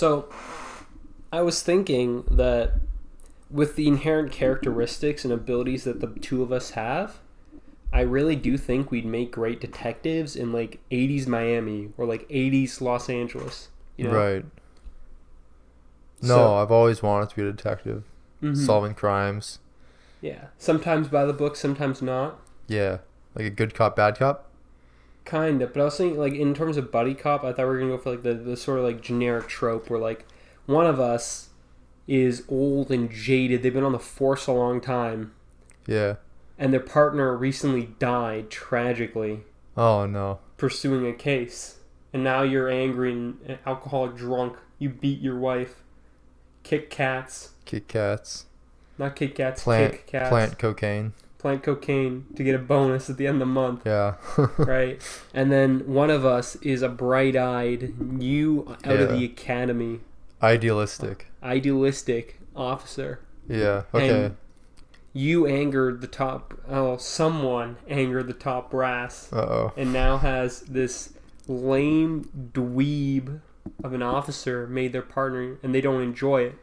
So, I was thinking that with the inherent characteristics and abilities that the two of us have, I really do think we'd make great detectives in like 80s Miami or like 80s Los Angeles. You know? Right. No, So, I've always wanted to be a detective, solving crimes. yeah. Sometimes by the book, sometimes not. Yeah, like a good cop, bad cop. Kind of. But I was thinking, like, in terms of buddy cop, I thought we were going to go for like the sort of like generic trope where like one of us is old and jaded. They've been on the force a long time. Yeah. And their partner recently died tragically Oh no. pursuing a case. And now you're angry and alcoholic drunk. You beat your wife. Kick cats. Kit Kats. Not Kit Kats, Plant kick cats. plant cocaine. Plant cocaine to get a bonus at the end of the month. Yeah. Right? And then one of us is a bright-eyed, new out of the academy, Idealistic. idealistic officer. Yeah. Okay. And you angered the top... Oh, someone angered the top brass. Uh-oh. And now has this lame dweeb of an officer made their partner, and they don't enjoy it.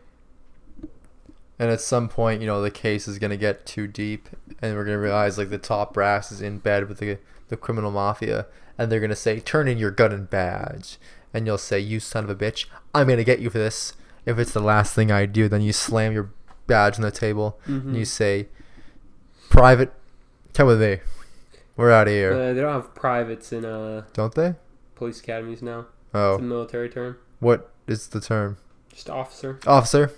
And at some point, the case is going to get too deep, and we're going to realize, like, the top brass is in bed with the criminal mafia, and they're going to say, turn in your gun and badge. And you'll say, you son of a bitch, I'm going to get you for this. If it's the last thing I do, then you slam your badge on the table, and you say, private, come with me. We're out of here. They don't have privates in Don't they? police academies now. Oh. It's a military term. What is the term? Just officer. Officer,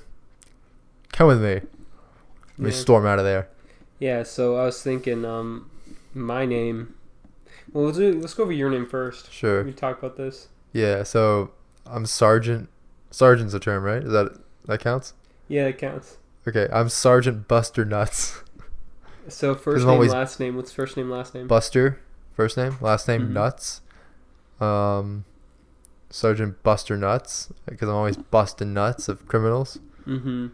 come with me. We Yeah. storm out of there. Yeah, so I was thinking, my name. Well, let's go over your name first. Sure. We talk about this. Yeah, so I'm Sergeant. Sergeant's a term, right? That counts? Yeah, it counts. Okay, I'm Sergeant Buster Nuts. So 'Cause first I'm name, always- last name. What's first name, last name? Buster, first name, last name Mhm. Nuts. Sergeant Buster Nuts, because I'm always busting nuts of criminals. Mm-hmm.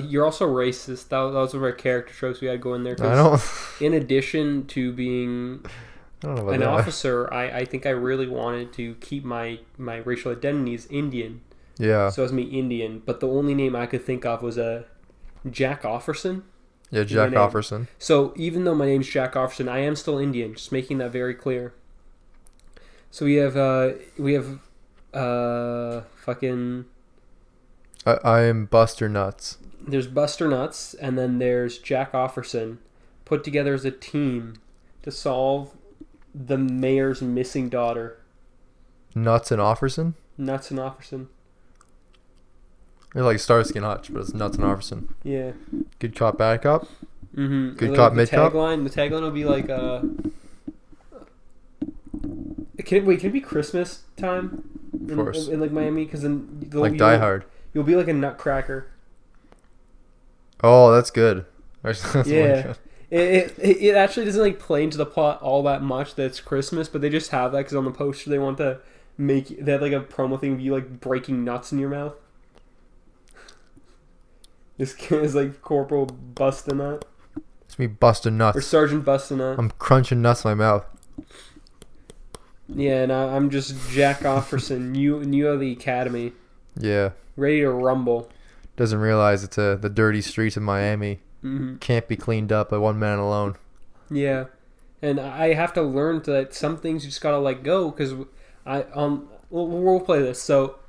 You're also racist. That was one of our character tropes we had going there. 'Cause I don't. in addition to being I don't know about an that. officer, I think I really wanted to keep my racial identity as Indian. Yeah. So as me Indian, but the only name I could think of was Jack Offerson. Yeah, Jack name. Offerson. So even though my name's Jack Offerson, I am still Indian. Just making that very clear. So we have fucking. I am Buster Nuts. There's Buster Nuts, and then there's Jack Offerson, put together as a team to solve the mayor's missing daughter. Nuts and Offerson? Nuts and Offerson. They're like Starsky and Hutch, but it's Nuts and Offerson. Yeah. Good cop, bad cop? Mm-hmm. Good cop, mid cop? The tagline will be like, can it be Christmas time? Of course. In like Miami? Because then... Like Die Hard. You'll be like a nutcracker. Oh, that's good. That's Yeah. really good. It actually doesn't like play into the plot all that much that it's Christmas, but they just have that because on the poster they want to make... They have like a promo thing of you like breaking nuts in your mouth. This kid is like Corporal busting nut. It's me busting nuts. Or Sergeant busting nut. I'm crunching nuts in my mouth. Yeah, and I'm just Jack Offerson, new of the academy, Yeah. ready to rumble. Doesn't realize it's the dirty streets of Miami. Mm-hmm. Can't be cleaned up by one man alone. Yeah, and I have to learn that some things you just gotta let go because we'll play this. So,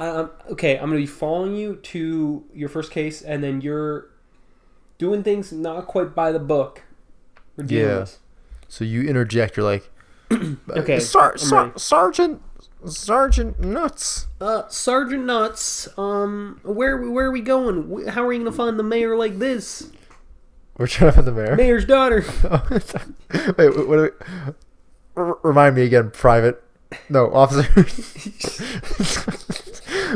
okay, I'm gonna be following you to your first case, and then you're doing things not quite by the book. We're doing this. So you interject. You're like, Okay, Sergeant Nuts. Sergeant Nuts. Where are we going? How are you gonna find the mayor like this? We're trying to find the mayor. Mayor's daughter. Wait, what? Remind me again, Private. No, Officer.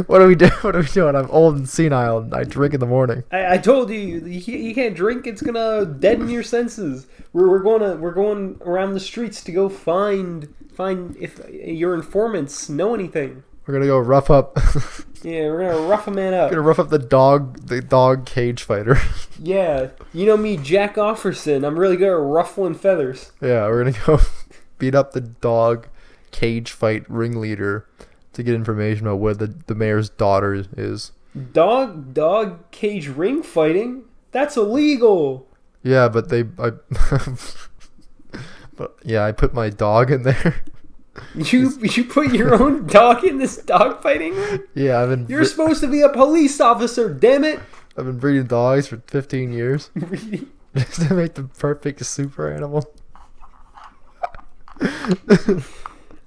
What are we doing? What are we doing? I'm old and senile, and I drink in the morning. I told you can't drink. It's gonna deaden your senses. We're going around the streets to go find if your informants know anything. We're gonna go rough up. Yeah, we're gonna rough a man up. We're gonna rough up the dog cage fighter. Yeah, you know me, Jack Offerson. I'm really good at ruffling feathers. Yeah, we're gonna go beat up the dog cage fight ringleader to get information about where the mayor's daughter is. Dog cage ring fighting? That's illegal. Yeah, but I put my dog in there. You put your own dog in this dog fighting ring? Yeah, You're supposed to be a police officer, damn it. I've been breeding dogs for 15 years. Just to make the perfect super animal.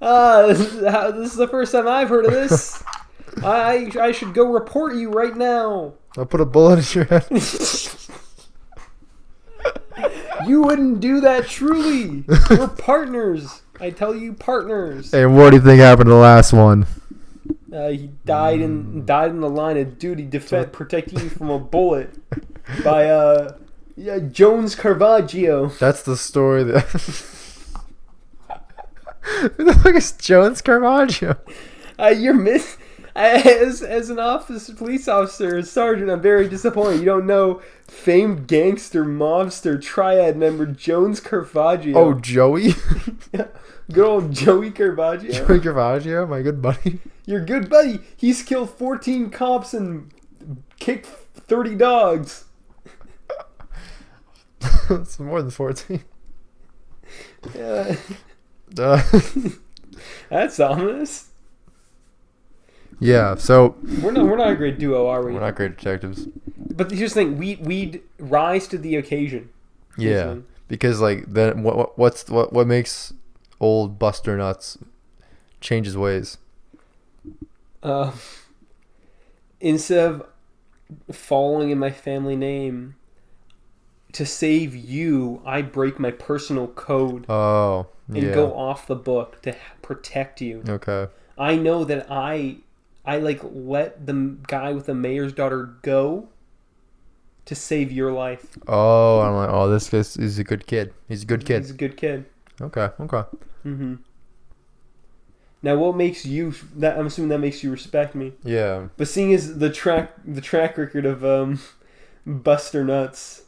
This is the first time I've heard of this. I should go report you right now. I'll put a bullet in your head. You wouldn't do that, truly. We're partners. I tell you, partners. Hey, what do you think happened to the last one? He died in the line of duty, protecting you from a bullet by Jones Caravaggio. That's the story. Who the fuck is Jones Caravaggio? You're as an police officer, sergeant. I'm very disappointed. You don't know famed gangster mobster triad member Jones Caravaggio. Oh, Joey. Good old Joey Caravaggio. Joey Caravaggio, my good buddy. Your good buddy. He's killed 14 cops and kicked 30 dogs. It's more than 14. Yeah. That's ominous. Yeah, so we're not a great duo, are we? We're not great detectives. But here's the thing: we'd rise to the occasion. Yeah, because like then what makes old Buster Nuts change his ways? Instead of following in my family name, to save you, I break my personal code. Oh, yeah. And go off the book to protect you. Okay. I know that I let the guy with the mayor's daughter go to save your life. Oh, I'm like, this guy is a good kid. He's a good kid. He's a good kid. Okay. Mm-hmm. Now, what makes you? I'm assuming that makes you respect me. Yeah. But seeing as the track record of Buster Nuts,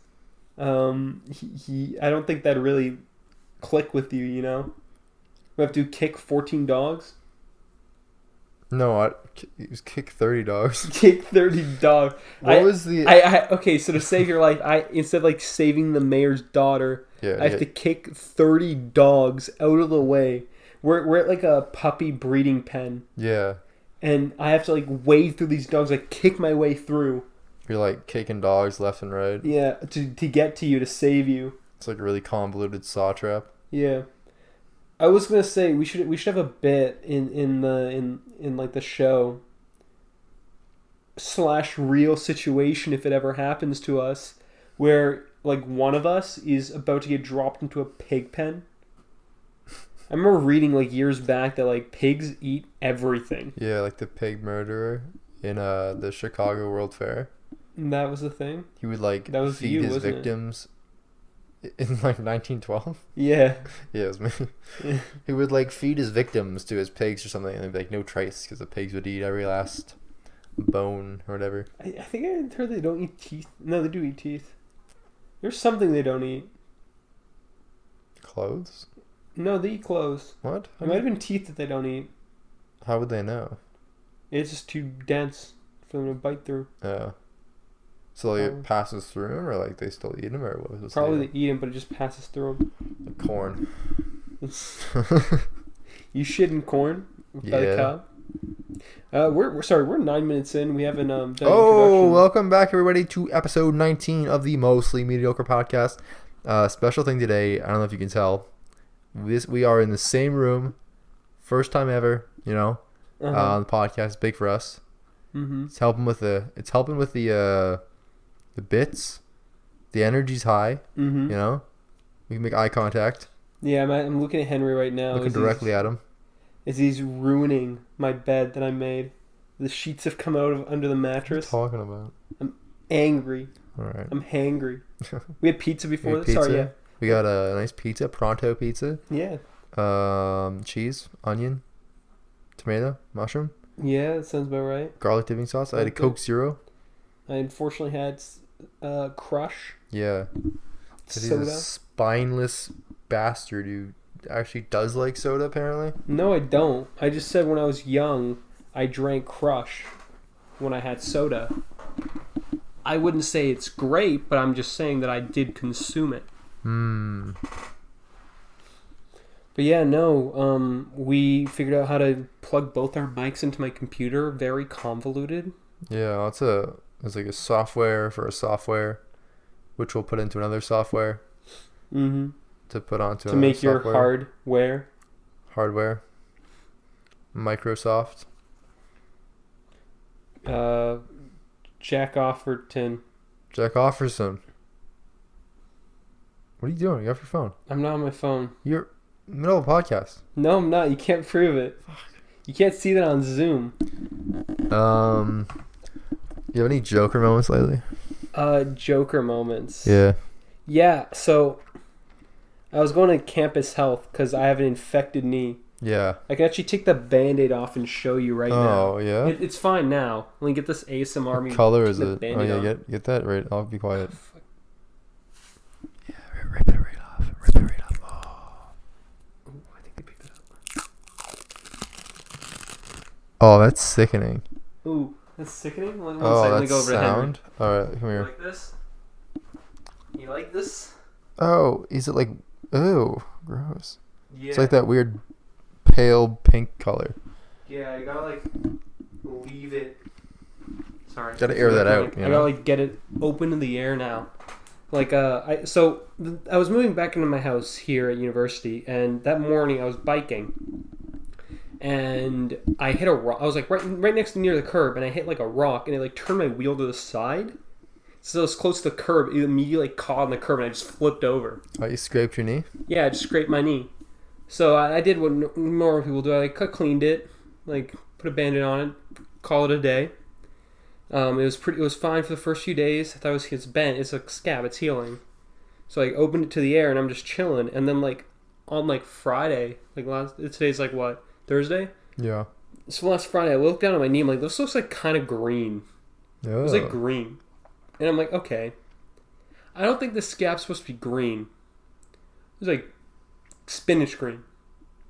I don't think that really click with you. You know, we have to kick 14 dogs. No, he was kick 30 dogs. Kick 30 dogs. Okay, so to save your life, instead of saving the mayor's daughter, I have to kick 30 dogs out of the way. We're at like a puppy breeding pen. Yeah. And I have to wade through these dogs, kick my way through. You're kicking dogs left and right. Yeah, to get to you, to save you. It's like a really convoluted saw trap. Yeah. I was gonna say we should have a bit in the show / real situation if it ever happens to us, where one of us is about to get dropped into a pig pen. I remember reading years back that pigs eat everything. Yeah, the pig murderer in the Chicago World Fair. And that was the thing. He would feed his victims. In 1912? Yeah. Yeah, it was me. Yeah. He would feed his victims to his pigs or something, and they'd be no trace because the pigs would eat every last bone or whatever. I think I heard they don't eat teeth. No, they do eat teeth. There's something they don't eat. Clothes? No, they eat clothes. What? It might have been teeth that they don't eat. How would they know? It's just too dense for them to bite through. Yeah. So it passes through them, or they still eat them, or what was it? Probably they eat them, but it just passes through them. Like corn. You shit in corn by the cow. We're 9 minutes in. We haven't done introduction. Welcome back everybody to episode 19 of the Mostly Mediocre podcast. Special thing today. I don't know if you can tell. We are in the same room, first time ever. The podcast, big for us. Mm-hmm. It's helping with the bits, the energy's high. Mm-hmm. We can make eye contact. Yeah, I'm looking at Henry right now. Looking directly at him. As he's ruining my bed that I made. The sheets have come out of under the mattress. What are you talking about? I'm angry. All right. I'm hangry. We had pizza before this. Pizza. Sorry, yeah. We got a nice pizza, pronto pizza. Yeah. Cheese, onion, tomato, mushroom. Yeah, that sounds about right. Garlic dipping sauce. I had a Coke Zero. I unfortunately had Crush. Yeah. He's a spineless bastard who actually does like soda, apparently. No, I don't. I just said when I was young, I drank Crush when I had soda. I wouldn't say it's great, but I'm just saying that I did consume it. Hmm. But yeah, no, we figured out how to plug both our mics into my computer. Very convoluted. Yeah, it's like a software for a software, which we'll put into another software. Mm-hmm. To put onto to make your hardware. Microsoft. Jack Offerton. Jack Offerson. What are you doing? You're off your phone. I'm not on my phone. You're in the middle of a podcast. No, I'm not. You can't prove it. You can't see that on Zoom. You have any Joker moments lately? Joker moments. Yeah. Yeah, so I was going to Campus Health because I have an infected knee. Yeah. I can actually take the Band-Aid off and show you right now. Oh, yeah? It's fine now. Let me get this ASMR. What color is it? Oh, yeah, get that right. I'll be quiet. Yeah, rip it right off. Rip it right off. Oh. Ooh, I think they picked it up. Oh, that's sickening. Ooh, that's sickening? One second, Let me go over sound. to Henry. Alright, come You here. like this? You like this? Oh, is it like... Ew, gross. Yeah. It's like that weird pale pink color. Yeah, you gotta like leave it. Sorry. Gotta air that out. I gotta like get it open in the air now. Like I was moving back into my house here at university, and that morning I was biking, and I hit a rock. I was like right next to near the curb, and I hit like a rock, and it like turned my wheel to the side. So it was close to the curb. It immediately caught on the curb, and I just flipped over. Oh, you scraped your knee? Yeah, I just scraped my knee. So I did what normal people do. I cleaned it, like put a Band-Aid on it, call it a day. It was fine for the first few days. I thought it's bent. It's a scab. It's healing. So I opened it to the air, and I'm just chilling. And then like on like Friday, today's like what, Thursday? Yeah. So last Friday, I looked down at my knee. I'm like, this looks like kind of green. Yeah. It was like green, and I'm like, okay. I don't think the scab's supposed to be green. It was like spinach green,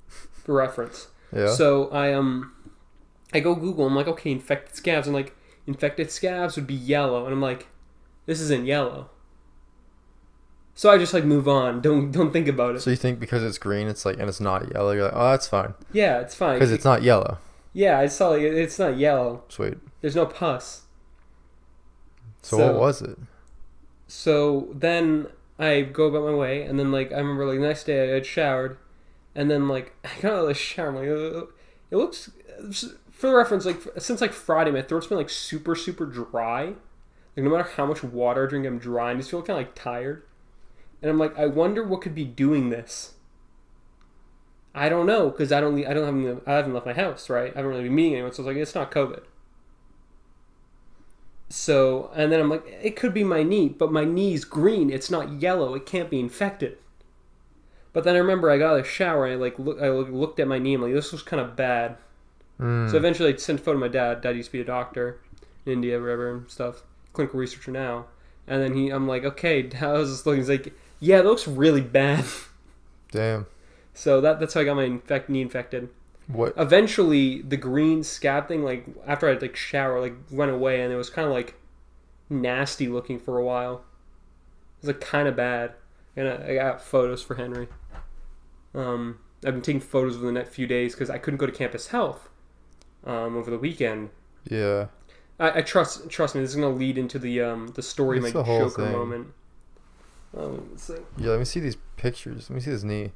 for reference. Yeah. So I go Google. I'm like, okay, infected scabs. I'm like, infected scabs would be yellow, and I'm like, this isn't yellow. So I just like move on. Don't think about it. So you think because it's green, it's like, and it's not yellow, you're like, oh, that's fine. Yeah, it's fine. Because it's not yellow. Yeah, I saw like it's not yellow. Sweet. There's no pus. So what was it? So then I go about my way, and then like I remember like the next day I had showered, and then like I got out of the shower. I'm like, it looks, for reference, like since like Friday, my throat's been like super dry. Like no matter how much water I drink, I'm dry. I just feel kind of like tired, and I'm like, I wonder what could be doing this. I don't know because I haven't left my house, right? I haven't really been meeting anyone, so I was like, it's not COVID. So, and then I'm like, it could be my knee, but my knee's green. It's not yellow. It can't be infected. But then I remember I got out of the shower and I looked at my knee. I'm like, this was kind of bad. So eventually I sent a photo to my dad. Dad used to be a doctor in India, wherever, and stuff. Clinical researcher now. And then I'm like, okay, how's this looking? He's like, yeah, it looks really bad. Damn. So that's how I got my knee infected. What? Eventually, the green scab thing, like after I like shower, like went away, and it was kind of like nasty looking for a while. It was like kind of bad, and I got photos for Henry. I've been taking photos over the next few days because I couldn't go to Campus Health over the weekend. Yeah. I trust me. This is gonna lead into the story of my Joker moment. Yeah, let me see these pictures. Let me see this knee.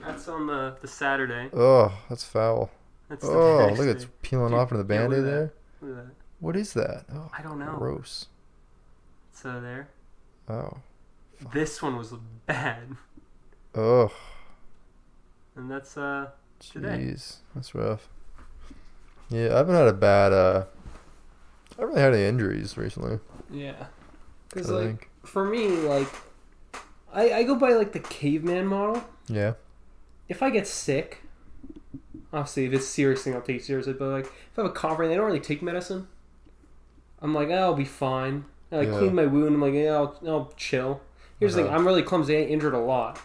That's on the Saturday. Oh, that's foul. That's look, it's peeling off into the Band-Aid there. Look at that. What is that? Oh, I don't know. Gross. So there. Oh. Fuck. This one was bad. Oh. And that's today. Jeez, that's rough. Yeah, I haven't had a bad. I haven't really had any injuries recently. Yeah. Because like for me, like I go by like the caveman model. Yeah. If I get sick, obviously if it's a serious thing, I'll take it seriously. But like if I have a cough, they don't really take medicine. I'm like, I'll be fine. I clean my wound. I'm like, yeah, I'll chill. Here's the thing, I'm really clumsy. I injured a lot.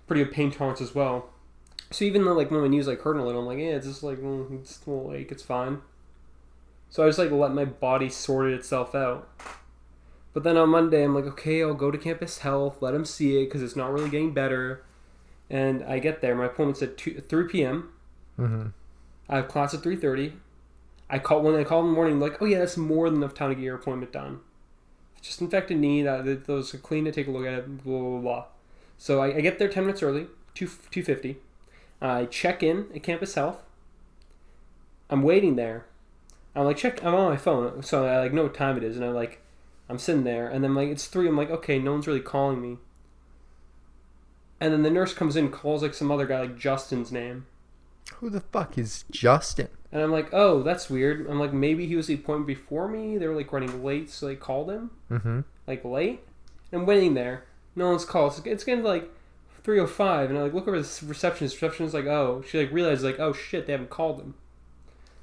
Pretty good pain tolerance as well. So even though like when my knees like hurting a little, I'm like, yeah, it's just like it's a little ache, it's fine. So I just like let my body sort itself out. But then on Monday, I'm like, okay, I'll go to campus health, let them see it because it's not really getting better. And I get there. My appointment's at 3 p.m. Mm-hmm. I have class at 3:30. When I call in the morning, like, oh yeah, that's more than enough time to get your appointment done. It's just infected knee. Those are clean to take a look at it. Blah blah blah. So I get there 10 minutes early, 2:50. I check in at campus health. I'm waiting there. I'm on my phone, so I like know what time it is, and I'm sitting there, and then like it's 3. I'm like, okay, no one's really calling me. And then the nurse comes in, calls like some other guy, like Justin's name. Who the fuck is Justin? And I'm like, oh, that's weird. I'm like, maybe he was the appointment before me. They were like running late, so they called him. Mm-hmm. Like late. And I'm waiting there. No one's called. It's getting to like 3:05, and I like look over the receptionist. Receptionist's like, oh, she like realizes like, oh shit, they haven't called him.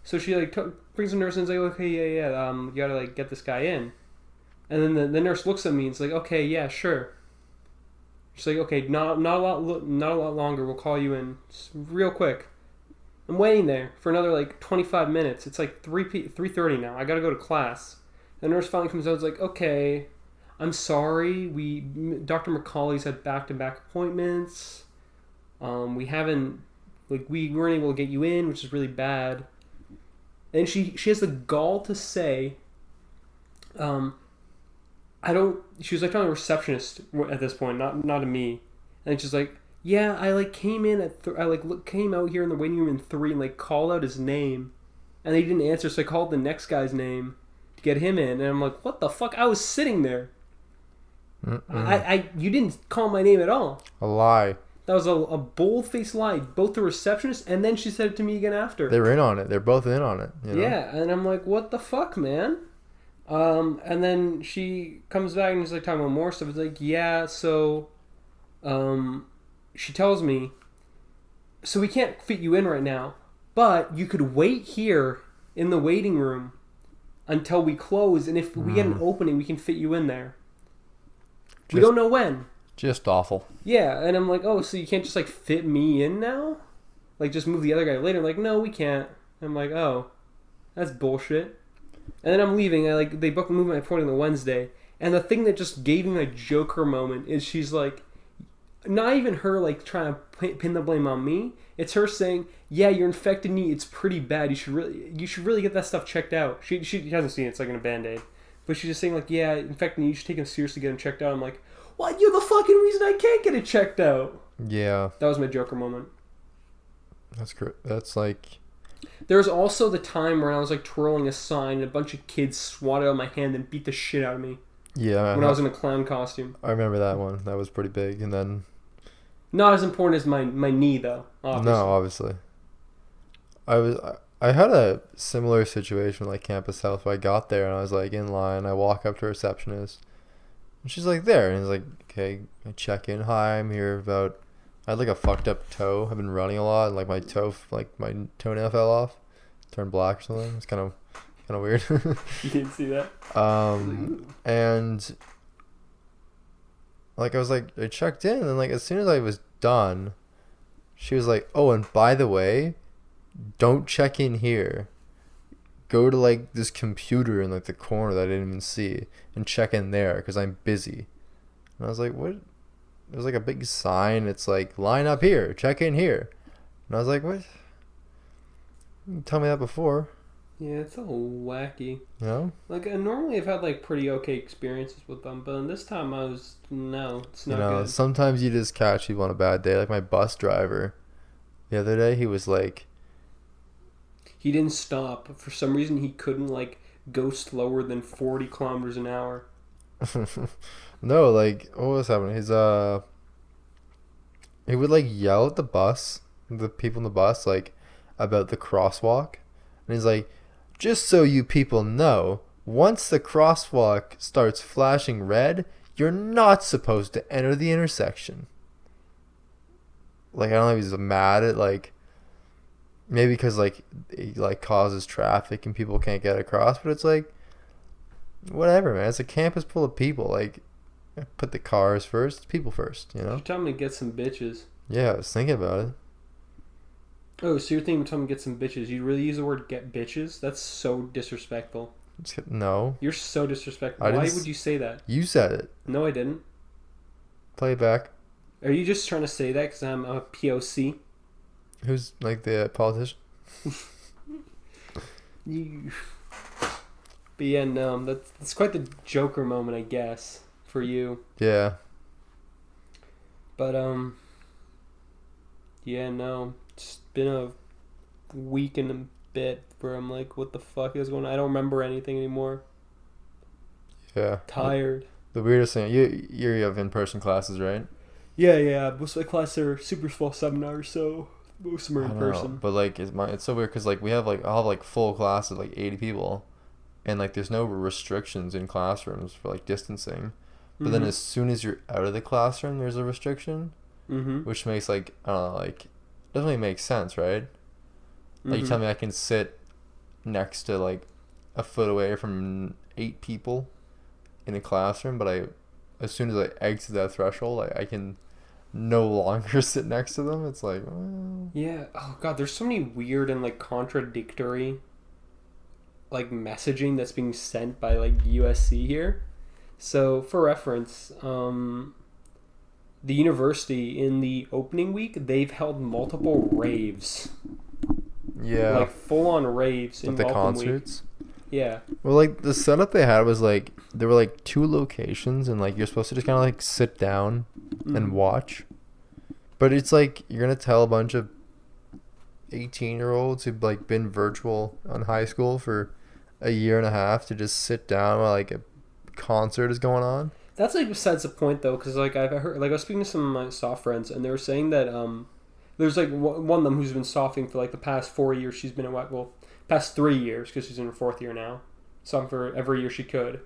So she like brings the nurse in and is like, okay, yeah, you gotta like get this guy in. And then the nurse looks at me and is like, okay, yeah, sure. She's like, okay, not a lot longer. We'll call you in real quick. I'm waiting there for another like 25 minutes. It's like 3:30 now. I gotta go to class. The nurse finally comes out and is like, okay, I'm sorry. Dr. McCauley's had back-to-back appointments. We weren't able to get you in, which is really bad. And she has the gall to say, she was like telling a receptionist at this point, not to me. And she's like, yeah, I like came in came out here in the waiting room in 3 and like called out his name, and they didn't answer, so I called the next guy's name to get him in, and I'm like, what the fuck? I was sitting there. You didn't call my name at all. A lie. That was a bold-faced lie. Both the receptionist and then she said it to me again after. They're in on it. They're both in on it. You know? Yeah, and I'm like, what the fuck, man? And then she comes back and she's like talking about more stuff. It's like, yeah, so, she tells me, so we can't fit you in right now, but you could wait here in the waiting room until we close, and if we get an opening, we can fit you in there. We don't know when. Just awful. Yeah, and I'm like, oh, so you can't just like fit me in now? Like just move the other guy later? Like, no, we can't. I'm like, oh, that's bullshit. And then I'm leaving. They moved my appointment on Wednesday, and the thing that just gave me my Joker moment is she's like, not even her like trying to pin the blame on me. It's her saying, yeah, your infected knee, it's pretty bad. You should really get that stuff checked out. She hasn't seen it. It's like in a Band-Aid. But she's just saying like, yeah, infected knee, you should take him seriously, get him checked out. I'm like, what? You're the fucking reason I can't get it checked out. Yeah. That was my Joker moment. That's great. That's like... There was also the time where I was like twirling a sign and a bunch of kids swatted out my hand and beat the shit out of me. Yeah. When I was in a clown costume. I remember that one. That was pretty big. And then... Not as important as my knee, though. Obviously. No, obviously. I had a similar situation like Campus Health where I got there and I was like in line. I walk up to a receptionist and she's like there. And he's like, okay, I check in. Hi, I'm here about... I had like a fucked up toe. I've been running a lot and like my toenail fell off. Turned black or something. It's kind of weird. You didn't see that? And like I was like, I checked in and like as soon as I was done, she was like, oh, and by the way, don't check in here. Go to like this computer in like the corner that I didn't even see and check in there because I'm busy. And I was like, what? There's like a big sign. It's like, line up here, check in here. And I was like, what? You didn't tell me that before. Yeah, it's all wacky. You know? Like, normally I've had like pretty okay experiences with them, but this time it's not good. Sometimes you just catch people on a bad day. Like my bus driver the other day, he was like... He didn't stop. For some reason, he couldn't like go slower than 40 kilometers an hour. No, like, what was happening? He would like yell at the people in the bus, like, about the crosswalk. And he's like, just so you people know, once the crosswalk starts flashing red, you're not supposed to enter the intersection. Like, I don't know if he's mad at, like, maybe because, like, it, like, causes traffic and people can't get across, but it's like, whatever, man. It's a campus full of people. Like, put the cars first, people first, you know? You're telling me to get some bitches. Yeah, I was thinking about it. Oh, so you're thinking of telling me get some bitches. You really use the word get bitches? That's so disrespectful. No. You're so disrespectful. I Why didn't would you say that? You said it. No, I didn't. Play it back. Are you just trying to say that because I'm a POC? Who's like the politician? You... But yeah, no, that's quite the Joker moment, I guess, for you. Yeah. But yeah, no, it's been a week and a bit where I'm like, what the fuck is going on? I don't remember anything anymore. Yeah. Tired. The weirdest thing, you have in-person classes, right? Yeah. Most of my classes are super small seminars, so most of them are in person. But like, it's so weird because like I'll have like full classes, like 80 people, and like there's no restrictions in classrooms for like distancing. But then as soon as you're out of the classroom, there's a restriction, which makes like I don't know, like doesn't really make sense, right? Like you tell me I can sit next to like a foot away from 8 people in a classroom, but as soon as I exit that threshold, I can no longer sit next to them. It's like, well... Yeah. Oh god, there's so many weird and like contradictory like messaging that's being sent by like USC here. So for reference, the university in the opening week, they've held multiple raves. Yeah. Like full on raves in the welcome concerts. Week. Yeah. Well, like the setup they had was like there were like 2 locations, and like you're supposed to just kind of like sit down and watch. But it's like you're gonna tell a bunch of 18-year-olds who've like been virtual on high school for a year and a half to just sit down while like a concert is going on. That's like besides the point though, because like I've heard, like I was speaking to some of my soft friends, and they were saying that there's like one of them who's been softing for like the past 4 years. She's been past 3 years because she's in her 4th year now. Softing for every year she could.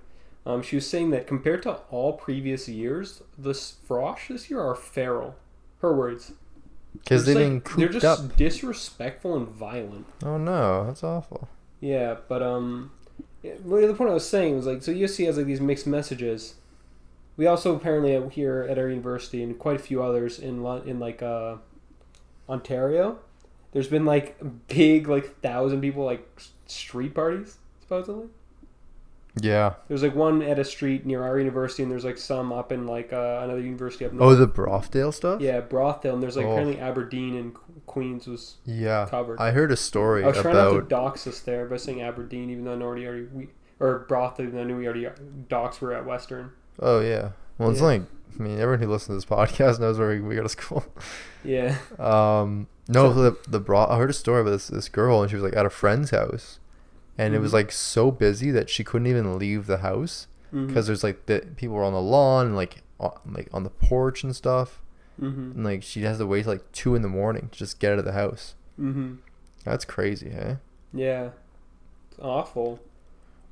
She was saying that compared to all previous years, the frosh this year are feral. Her words. Because they've been cooped up. They're just disrespectful and violent. Oh no, that's awful. Yeah, but the point I was saying was like, so USC has like these mixed messages. We also apparently here at our university and quite a few others in like Ontario, there's been like big like 1,000 people like street parties supposedly. Yeah. There's like one at a street near our university, and there's like some up in like another university up north. Oh, the Brothdale stuff? Yeah, Brothdale, and there's like apparently Aberdeen and Queens was covered. I heard a story I was trying not to dox us there by saying Aberdeen, even though I know or Brothdale, even though I knew we already doxed were at Western. Oh yeah. Well, it's like, I mean, everyone who listens to this podcast knows where we go to school. Yeah. No, I heard a story about this girl, and she was like at a friend's house, and it was like so busy that she couldn't even leave the house because there's like the people were on the lawn and like on the porch and stuff, and like she has to wait till like 2 a.m. to just get out of the house. That's crazy, hey? Yeah, it's awful,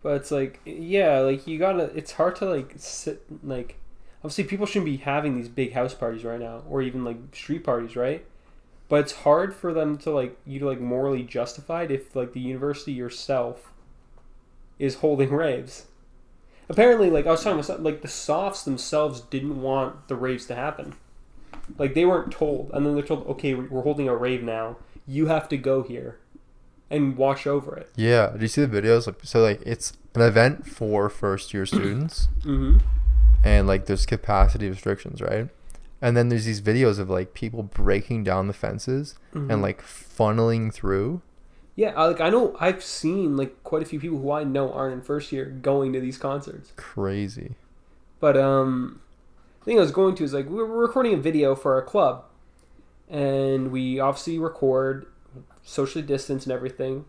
but it's like like you gotta. It's hard to like sit like. Obviously, people shouldn't be having these big house parties right now, or even like street parties, right? But it's hard for them to like you to like morally justify it if like the university yourself is holding raves. Apparently, like I was talking about, like the softs themselves didn't want the raves to happen. Like they weren't told, and then they're told, okay, we're holding a rave now. You have to go here and watch over it. Yeah. Did you see the videos? So like it's an event for first-year students. And like there's capacity restrictions, right? And then there's these videos of like people breaking down the fences and like funneling through. Yeah, like I know I've seen like quite a few people who I know aren't in first year going to these concerts. Crazy. But the thing I was going to is like we're recording a video for our club, and we obviously record socially distanced and everything.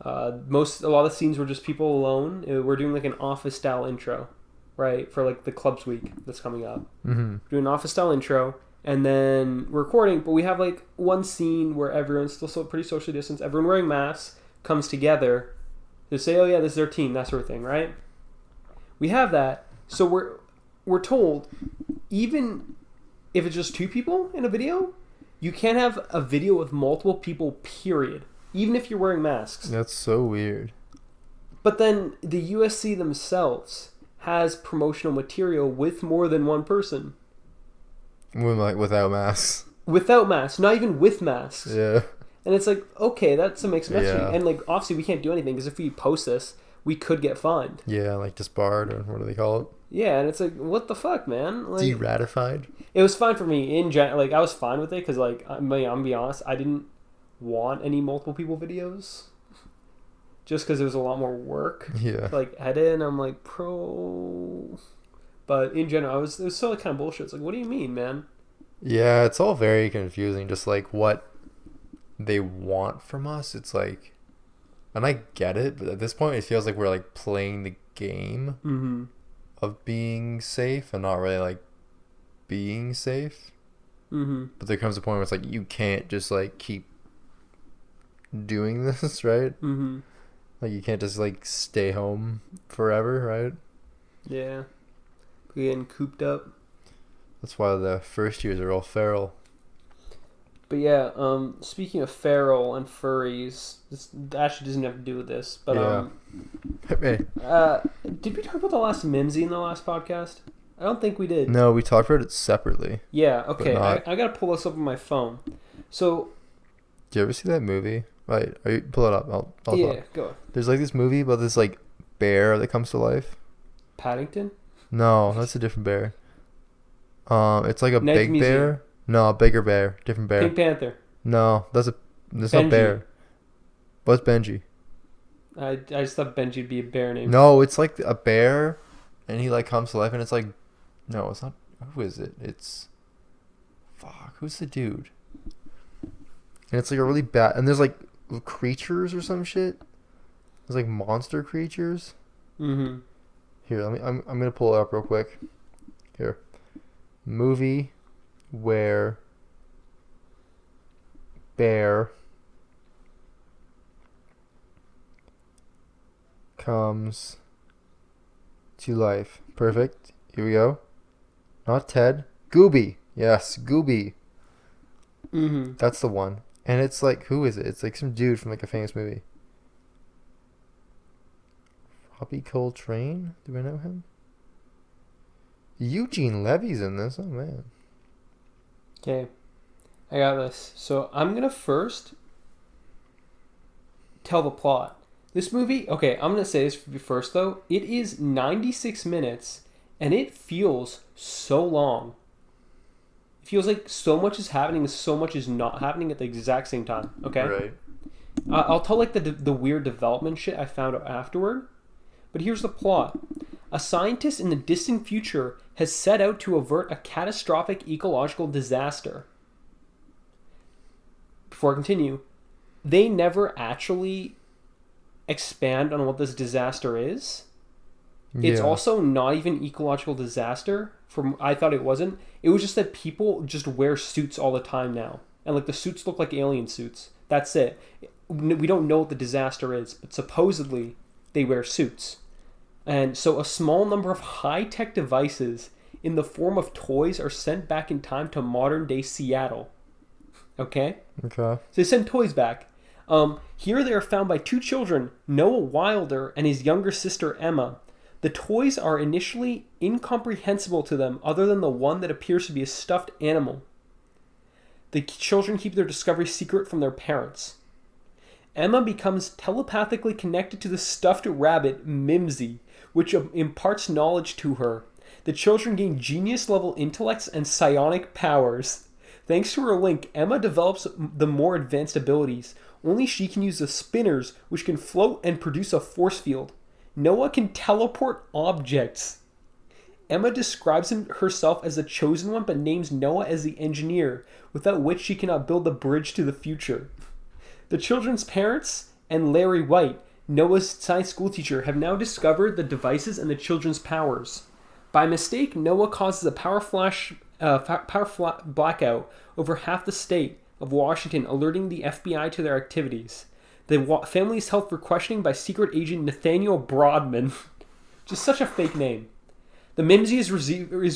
A lot of scenes were just people alone. We're doing like an office style intro. Right, for like the club's week that's coming up. Doing an office style intro, and then we're recording, but we have like one scene where everyone's still pretty socially distanced, everyone wearing masks, comes together to say, oh yeah, this is their team, that sort of thing, right? We have that, so we're told, even if it's just 2 people in a video, you can't have a video with multiple people, period, even if you're wearing masks. That's so weird. But then the USC themselves has promotional material with more than one person. Like without masks. Without masks, not even with masks. Yeah. And it's like, okay, that's a mixed messaging. Yeah. And like, obviously, we can't do anything because if we post this, we could get fined. Yeah, like disbarred, or what do they call it? Yeah, and it's like, what the fuck, man? Like, De-ratified? it was fine for me in general. Like, I was fine with it because, like, I'm gonna be honest, I didn't want any multiple people videos. Just because it was a lot more work. Yeah. To, like, edit, and I'm like, pro. But in general, it was so like, kind of bullshit. It's like, what do you mean, man? Yeah, it's all very confusing. Just like what they want from us. It's like, and I get it, but at this point, it feels like we're like playing the game Mm-hmm. of being safe and not really like being safe. Mm-hmm. But there comes a point where it's like you can't just like keep doing this, right? Mm-hmm. Like you can't just like stay home forever, right? Yeah. We're getting cooped up. That's why the first years are all feral. But yeah, speaking of feral and furries, this actually doesn't have to do with this. But Hey. did we talk about the last Mimsy in the last podcast? I don't think we did. No, we talked about it separately. Yeah, okay. Not... I gotta pull this up on my phone. So. Do you ever see that movie? Right, pull it up. I'll yeah, talk. go. There's like this movie about this like bear that comes to life. Paddington? No, that's a different bear. It's like a Ned's big Museum. bear. No, a bigger bear, different bear. Pink Panther. No, that's Benji. not bear. What's Benji? I just thought Benji would be a bear name. No, it's like a bear, and he like comes to life, and it's like, no, it's not. Who is it? It's, fuck, who's the dude? And it's like a really bad, and there's like creatures or some shit. There's like monster creatures. Mm-hmm. Here, I'm gonna pull it up real quick. Here, movie where bear comes to life. Perfect. Here we go. Not Ted. Gooby. Yes, Gooby. Mm-hmm. That's the one. And it's like, who is it? It's like some dude from like a famous movie. Robbie Coltrane? Do I know him? Eugene Levy's in this. Oh, man. Okay. I got this. So I'm going to first tell the plot. This movie, okay, I'm going to say this first, though. It is 96 minutes, and it feels so long. It feels like so much is happening and so much is not happening at the exact same time, okay? Right. I'll tell, like, the weird development shit I found out afterward. But here's the plot. A scientist in the distant future has set out to avert a catastrophic ecological disaster. Before I continue, they never actually expand on what this disaster is. It's also not even ecological disaster. I thought it wasn't. It was just that people just wear suits all the time now. And like the suits look like alien suits. That's it. We don't know what the disaster is, but supposedly they wear suits. And so a small number of high-tech devices in the form of toys are sent back in time to modern-day Seattle. Okay? Okay. So they send toys back. Here they are found by two children, Noah Wilder and his younger sister Emma. The toys are initially incomprehensible to them other than the one that appears to be a stuffed animal. The children keep their discovery secret from their parents. Emma becomes telepathically connected to the stuffed rabbit, Mimsy, which imparts knowledge to her. The children gain genius-level intellects and psionic powers. Thanks to her link, Emma develops the more advanced abilities. Only she can use the spinners, which can float and produce a force field. Noah can teleport objects. Emma describes herself as the chosen one, but names Noah as the engineer, without which she cannot build the bridge to the future. The children's parents and Larry White, Noah's science school teacher, have now discovered the devices and the children's powers. By mistake, Noah causes a power blackout over half the state of Washington, alerting the FBI to their activities. The family is held for questioning by secret agent Nathaniel Broadman. Just such a fake name. The Mimsy is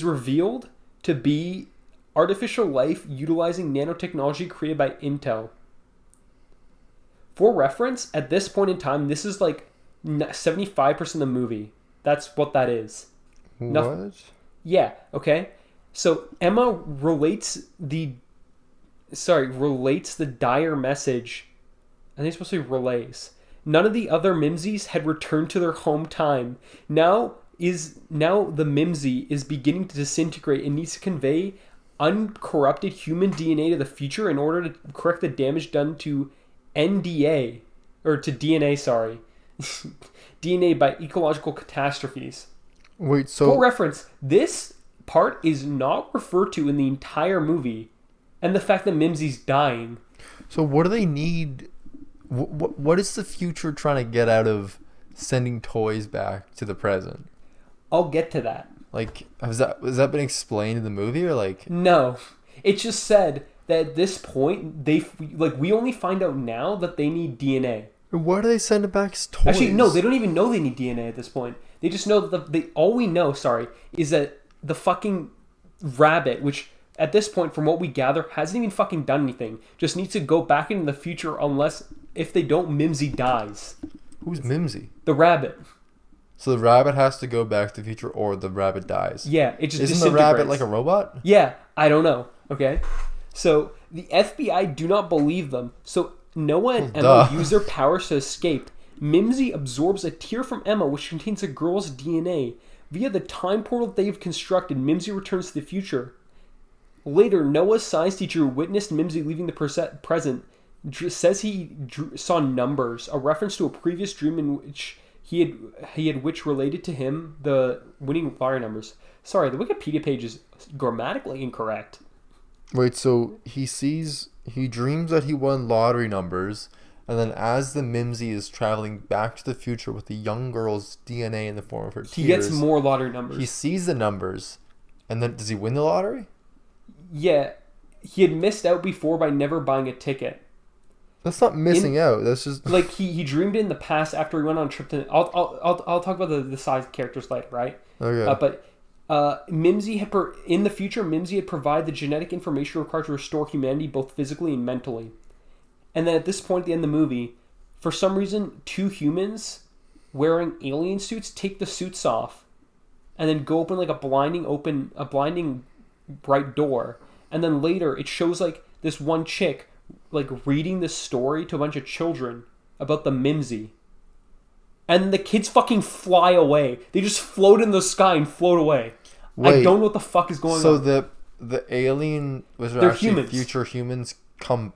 revealed to be artificial life utilizing nanotechnology created by Intel. For reference, at this point in time, this is like 75% of the movie. That's what that is. What? Yeah, okay. So Emma relates the relates the dire message. I think it's supposed to be relays. None of the other Mimsies had returned to their home time. Now the Mimsy is beginning to disintegrate and needs to convey uncorrupted human DNA to the future in order to correct the damage done to NDA or to DNA. Sorry, DNA by ecological catastrophes. Wait, so For reference, this part is not referred to in the entire movie, and the fact that Mimsy's dying. so what do they need? What is the future trying to get out of sending toys back to the present? I'll get to that. Like, has that been explained in the movie, or like? No, it just said that at this point we only find out now that they need DNA. Why do they send it back as toys? Actually, no, they don't even know they need DNA at this point. They just know that all we know, is that the fucking rabbit, which at this point, from what we gather, hasn't even fucking done anything, just needs to go back into the future unless, if they don't, Mimsy dies. Who's Mimsy? The rabbit. So the rabbit has to go back to the future, or the rabbit dies. Yeah, it just Isn't the rabbit like a robot? Yeah, I don't know. Okay, so the FBI do not believe them. So Noah and Emma use their powers to escape. Mimsy absorbs a tear from Emma, which contains a girl's DNA. Via the time portal they've constructed, Mimsy returns to the future. Later, Noah's science teacher who witnessed Mimsy leaving the present says he saw numbers, a reference to a previous dream in which he had which related to him the winning lottery numbers. Sorry, the Wikipedia page is grammatically incorrect. Wait, so he dreams that he won lottery numbers, and then as the Mimsy is traveling back to the future with the young girl's DNA in the form of her tears, he gets more lottery numbers. He sees the numbers, and then does he win the lottery? Yeah, he had missed out before by never buying a ticket. That's not missing out. That's just like he dreamed it in the past after he went on a trip to. I'll talk about the side characters later, right? Okay. Mimsy in the future, Mimsy had provided the genetic information required to restore humanity both physically and mentally. And then at this point at the end of the movie, for some reason, two humans wearing alien suits take the suits off, and then go open like a blinding bright door, and then later it shows like this one chick like reading this story to a bunch of children about the Mimsy. And then the kids fucking fly away. They just float in the sky and float away. Wait, I don't know what the fuck is going on. So the alien was actually humans. Future humans come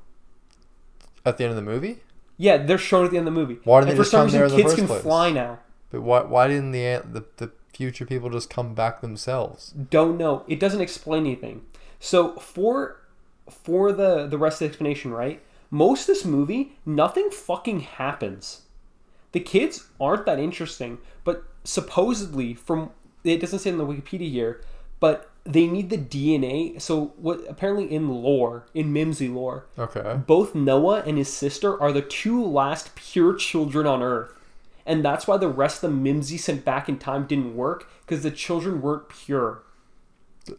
at the end of the movie? Yeah, they're shown at the end of the movie. Why didn't they just come there in the first place? Kids can fly now. But why didn't the future people just come back themselves? Don't know. It doesn't explain anything. So for the rest of the explanation, right? Most of this movie, nothing fucking happens. The kids aren't that interesting, but supposedly, it doesn't say in the Wikipedia here, but they need the DNA. So what apparently in Mimsy lore, okay, both Noah and his sister are the two last pure children on Earth. And that's why the rest of the Mimsy sent back in time didn't work, because the children weren't pure.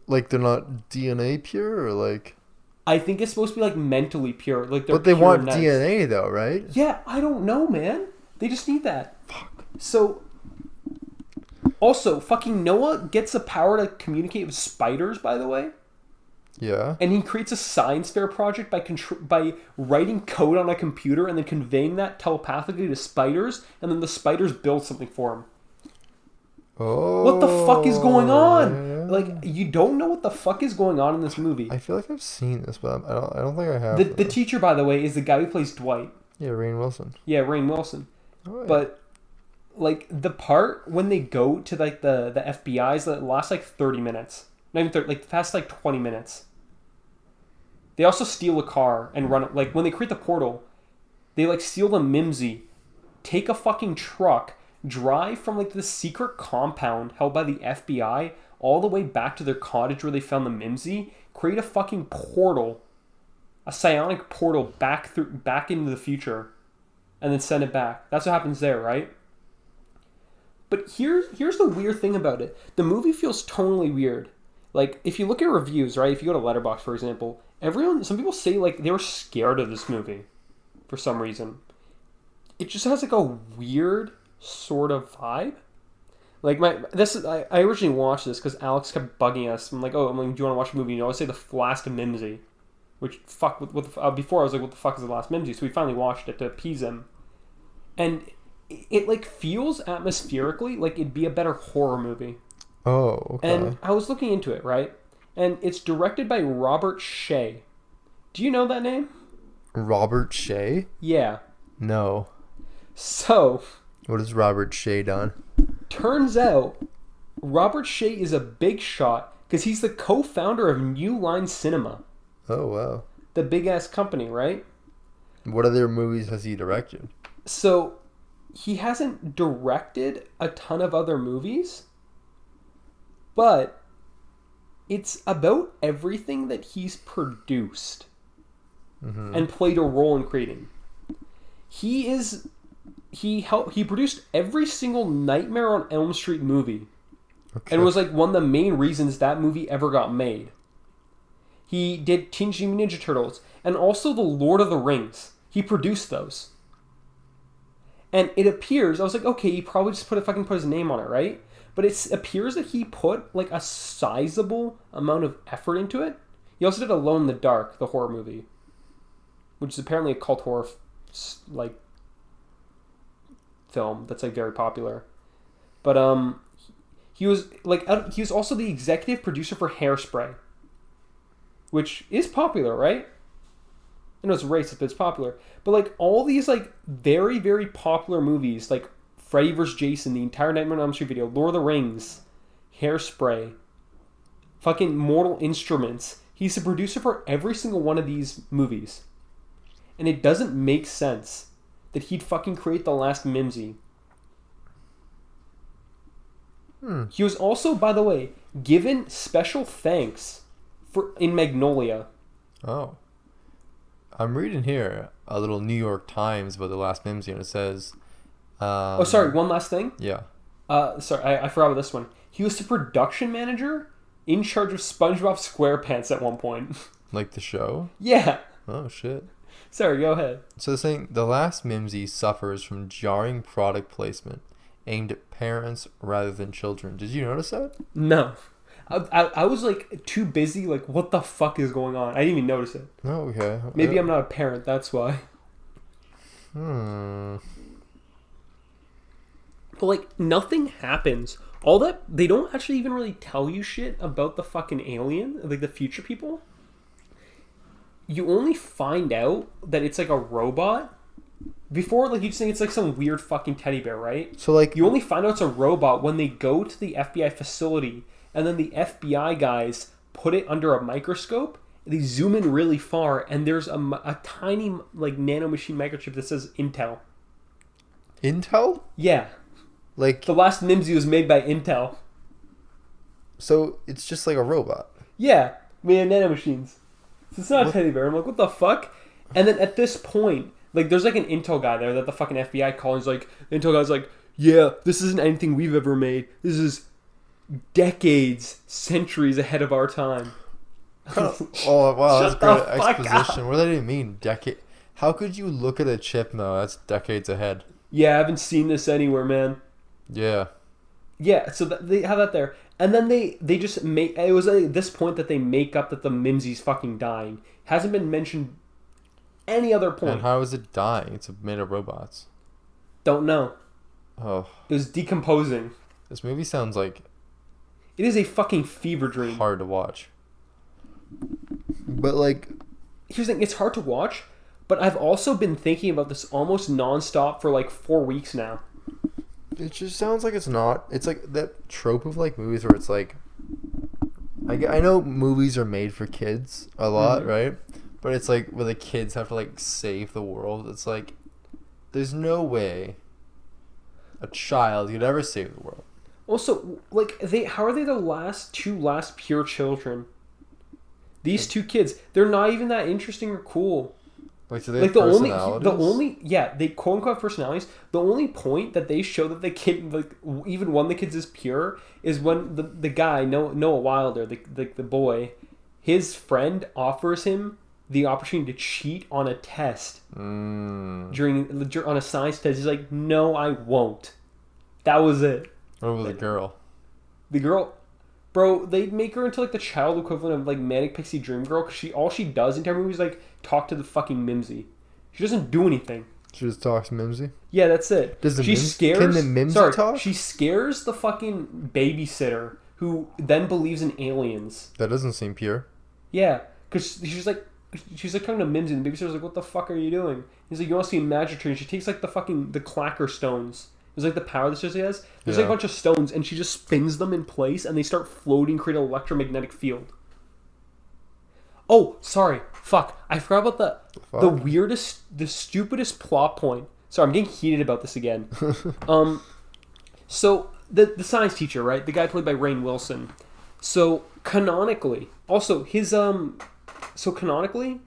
Like they're not DNA pure, or like? I think it's supposed to be like mentally pure. Like but they want DNA though, right? Yeah, I don't know, man. They just need that. Fuck. So, also, fucking Noah gets the power to communicate with spiders, by the way. Yeah. And he creates a science fair project by writing code on a computer and then conveying that telepathically to spiders, and then the spiders build something for him. Oh. What the fuck is going on? Yeah. Like, you don't know what the fuck is going on in this movie. I feel like I've seen this, but I don't think I have. The teacher, by the way, is the guy who plays Dwight. Yeah, Rainn Wilson. Yeah, Rainn Wilson. Oh, yeah. But like the part when they go to like the FBI's that lasts like 30 minutes. Not even 30, like the past like 20 minutes. They also steal a car and run it. Like when they create the portal, they like steal the Mimsy, take a fucking truck, drive from like the secret compound held by the FBI all the way back to their cottage where they found the Mimsy, create a fucking portal, a psionic portal back into the future, and then send it back. That's what happens there, right? But here's the weird thing about it. The movie feels tonally weird. Like, if you look at reviews, right? If you go to Letterboxd, for example, some people say, like, they were scared of this movie for some reason. It just has, like, a weird sort of vibe. Like, I originally watched this because Alex kept bugging us. I'm like, do you want to watch a movie? You know, I say The Last Mimsy which fuck before I was like, what the fuck is the last Mimsy? So we finally watched it to appease him, and it like feels atmospherically like it'd be a better horror movie. Oh, okay. And I was looking into it, right? And it's directed by Robert Shea. Do you know that name? Robert Shea? Yeah. No. So, What has Robert Shea done? turns out Robert Shea is a big shot because he's the co-founder of New Line Cinema, Oh, wow. the big ass company, right? What other movies has he directed? So, he hasn't directed a ton of other movies, but it's about everything that he's produced and played a role in creating. He produced every single Nightmare on Elm Street movie. Okay. And it was like one of the main reasons that movie ever got made. He did Teenage Mutant Ninja Turtles and also the Lord of the Rings. He produced those. And it appears, I was like, okay, he probably just put his name on it, right? But it appears that he put like a sizable amount of effort into it. He also did Alone in the Dark, the horror movie, which is apparently a cult horror like film that's like very popular. But he was also the executive producer for Hairspray, which is popular, right? I know it's racist, but it's popular. But like all these like very, very popular movies, like Freddy vs. Jason, the entire Nightmare on Elm Street video, Lord of the Rings, Hairspray, fucking Mortal Instruments. He's the producer for every single one of these movies. And it doesn't make sense that he'd fucking create the last Mimsy. He was also, by the way, given special thanks in Magnolia. Oh. I'm reading here a little New York Times about the last Mimsy, and it says... sorry, one last thing. Yeah. Sorry, I forgot about this one. He was the production manager in charge of SpongeBob SquarePants at one point. Like the show? Yeah. Oh, shit. Sorry, go ahead. So they're saying the last Mimsy suffers from jarring product placement aimed at parents rather than children. Did you notice that? No. I was like too busy, like what the fuck is going on? I didn't even notice it. Oh, okay. Maybe I'm not a parent, that's why. Hmm. But like nothing happens. All that, they don't actually even really tell you shit about the fucking alien, like the future people. You only find out that it's like a robot. Before, like, you just think it's like some weird fucking teddy bear, right? So, like... You only find out it's a robot when they go to the FBI facility, and then the FBI guys put it under a microscope, they zoom in really far, and there's a tiny, like, nanomachine microchip that says Intel. Intel? Yeah. Like... The last Mimsy was made by Intel. So, it's just like a robot? Yeah. Made of nanomachines. So it's not a teddy bear. I'm like, what the fuck? And then at this point... Like, there's like an Intel guy there that the fucking FBI calls. Like, the Intel guy's like, yeah, this isn't anything we've ever made. This is decades, centuries ahead of our time. Oh, wow, that's Shut great the fuck exposition. up. What does that even mean? Decade? How could you look at a chip and know that's decades ahead? Yeah, I haven't seen this anywhere, man. Yeah. Yeah, so they have that there. And then they just make... It was at this point that they make up that the Mimsy's fucking dying. Hasn't been mentioned any other point. And how is it dying? It's made of robots. Don't know. Oh. It was decomposing. This movie sounds like... It is a fucking fever dream. hard to watch. But, like... Here's the thing, it's hard to watch, but I've also been thinking about this almost nonstop for like 4 weeks now. It just sounds like it's not... It's like that trope of, like, movies where it's like... I know movies are made for kids a lot, right? But it's like where the kids have to like save the world. It's like there's no way a child could ever save the world. Also, like how are they the last pure children? These two kids, they're not even that interesting or cool. Like, do they Like have personalities? they quote unquote personalities. The only point that they show that the kid, like even one of the kids is pure, is when the guy Noah Wilder, the boy, his friend offers him the opportunity to cheat on a test on a science test. He's like, no, I won't. That was it. What about the girl? The girl, Bro, they make her into like the child equivalent of like Manic Pixie Dream Girl because all she does in entire movie is like talk to the fucking Mimsy. She doesn't do anything. She just talks to Mimsy? Yeah, that's it. Does the she scares, Can the Mimsy talk? She scares the fucking babysitter who then believes in aliens. That doesn't seem pure. Yeah, because she's like talking to Mimsy, and the babysitter's like, "What the fuck are you doing?" He's like, "You want to see a magic tree?" And she takes like the clacker stones. It's like the power that she has. There's like a bunch of stones, and she just spins them in place, and they start floating, create an electromagnetic field. Oh, sorry. Fuck. I forgot about the weirdest, the stupidest plot point. Sorry, I'm getting heated about this again. So, the science teacher, right? The guy played by Rainn Wilson. So, canonically, canonically,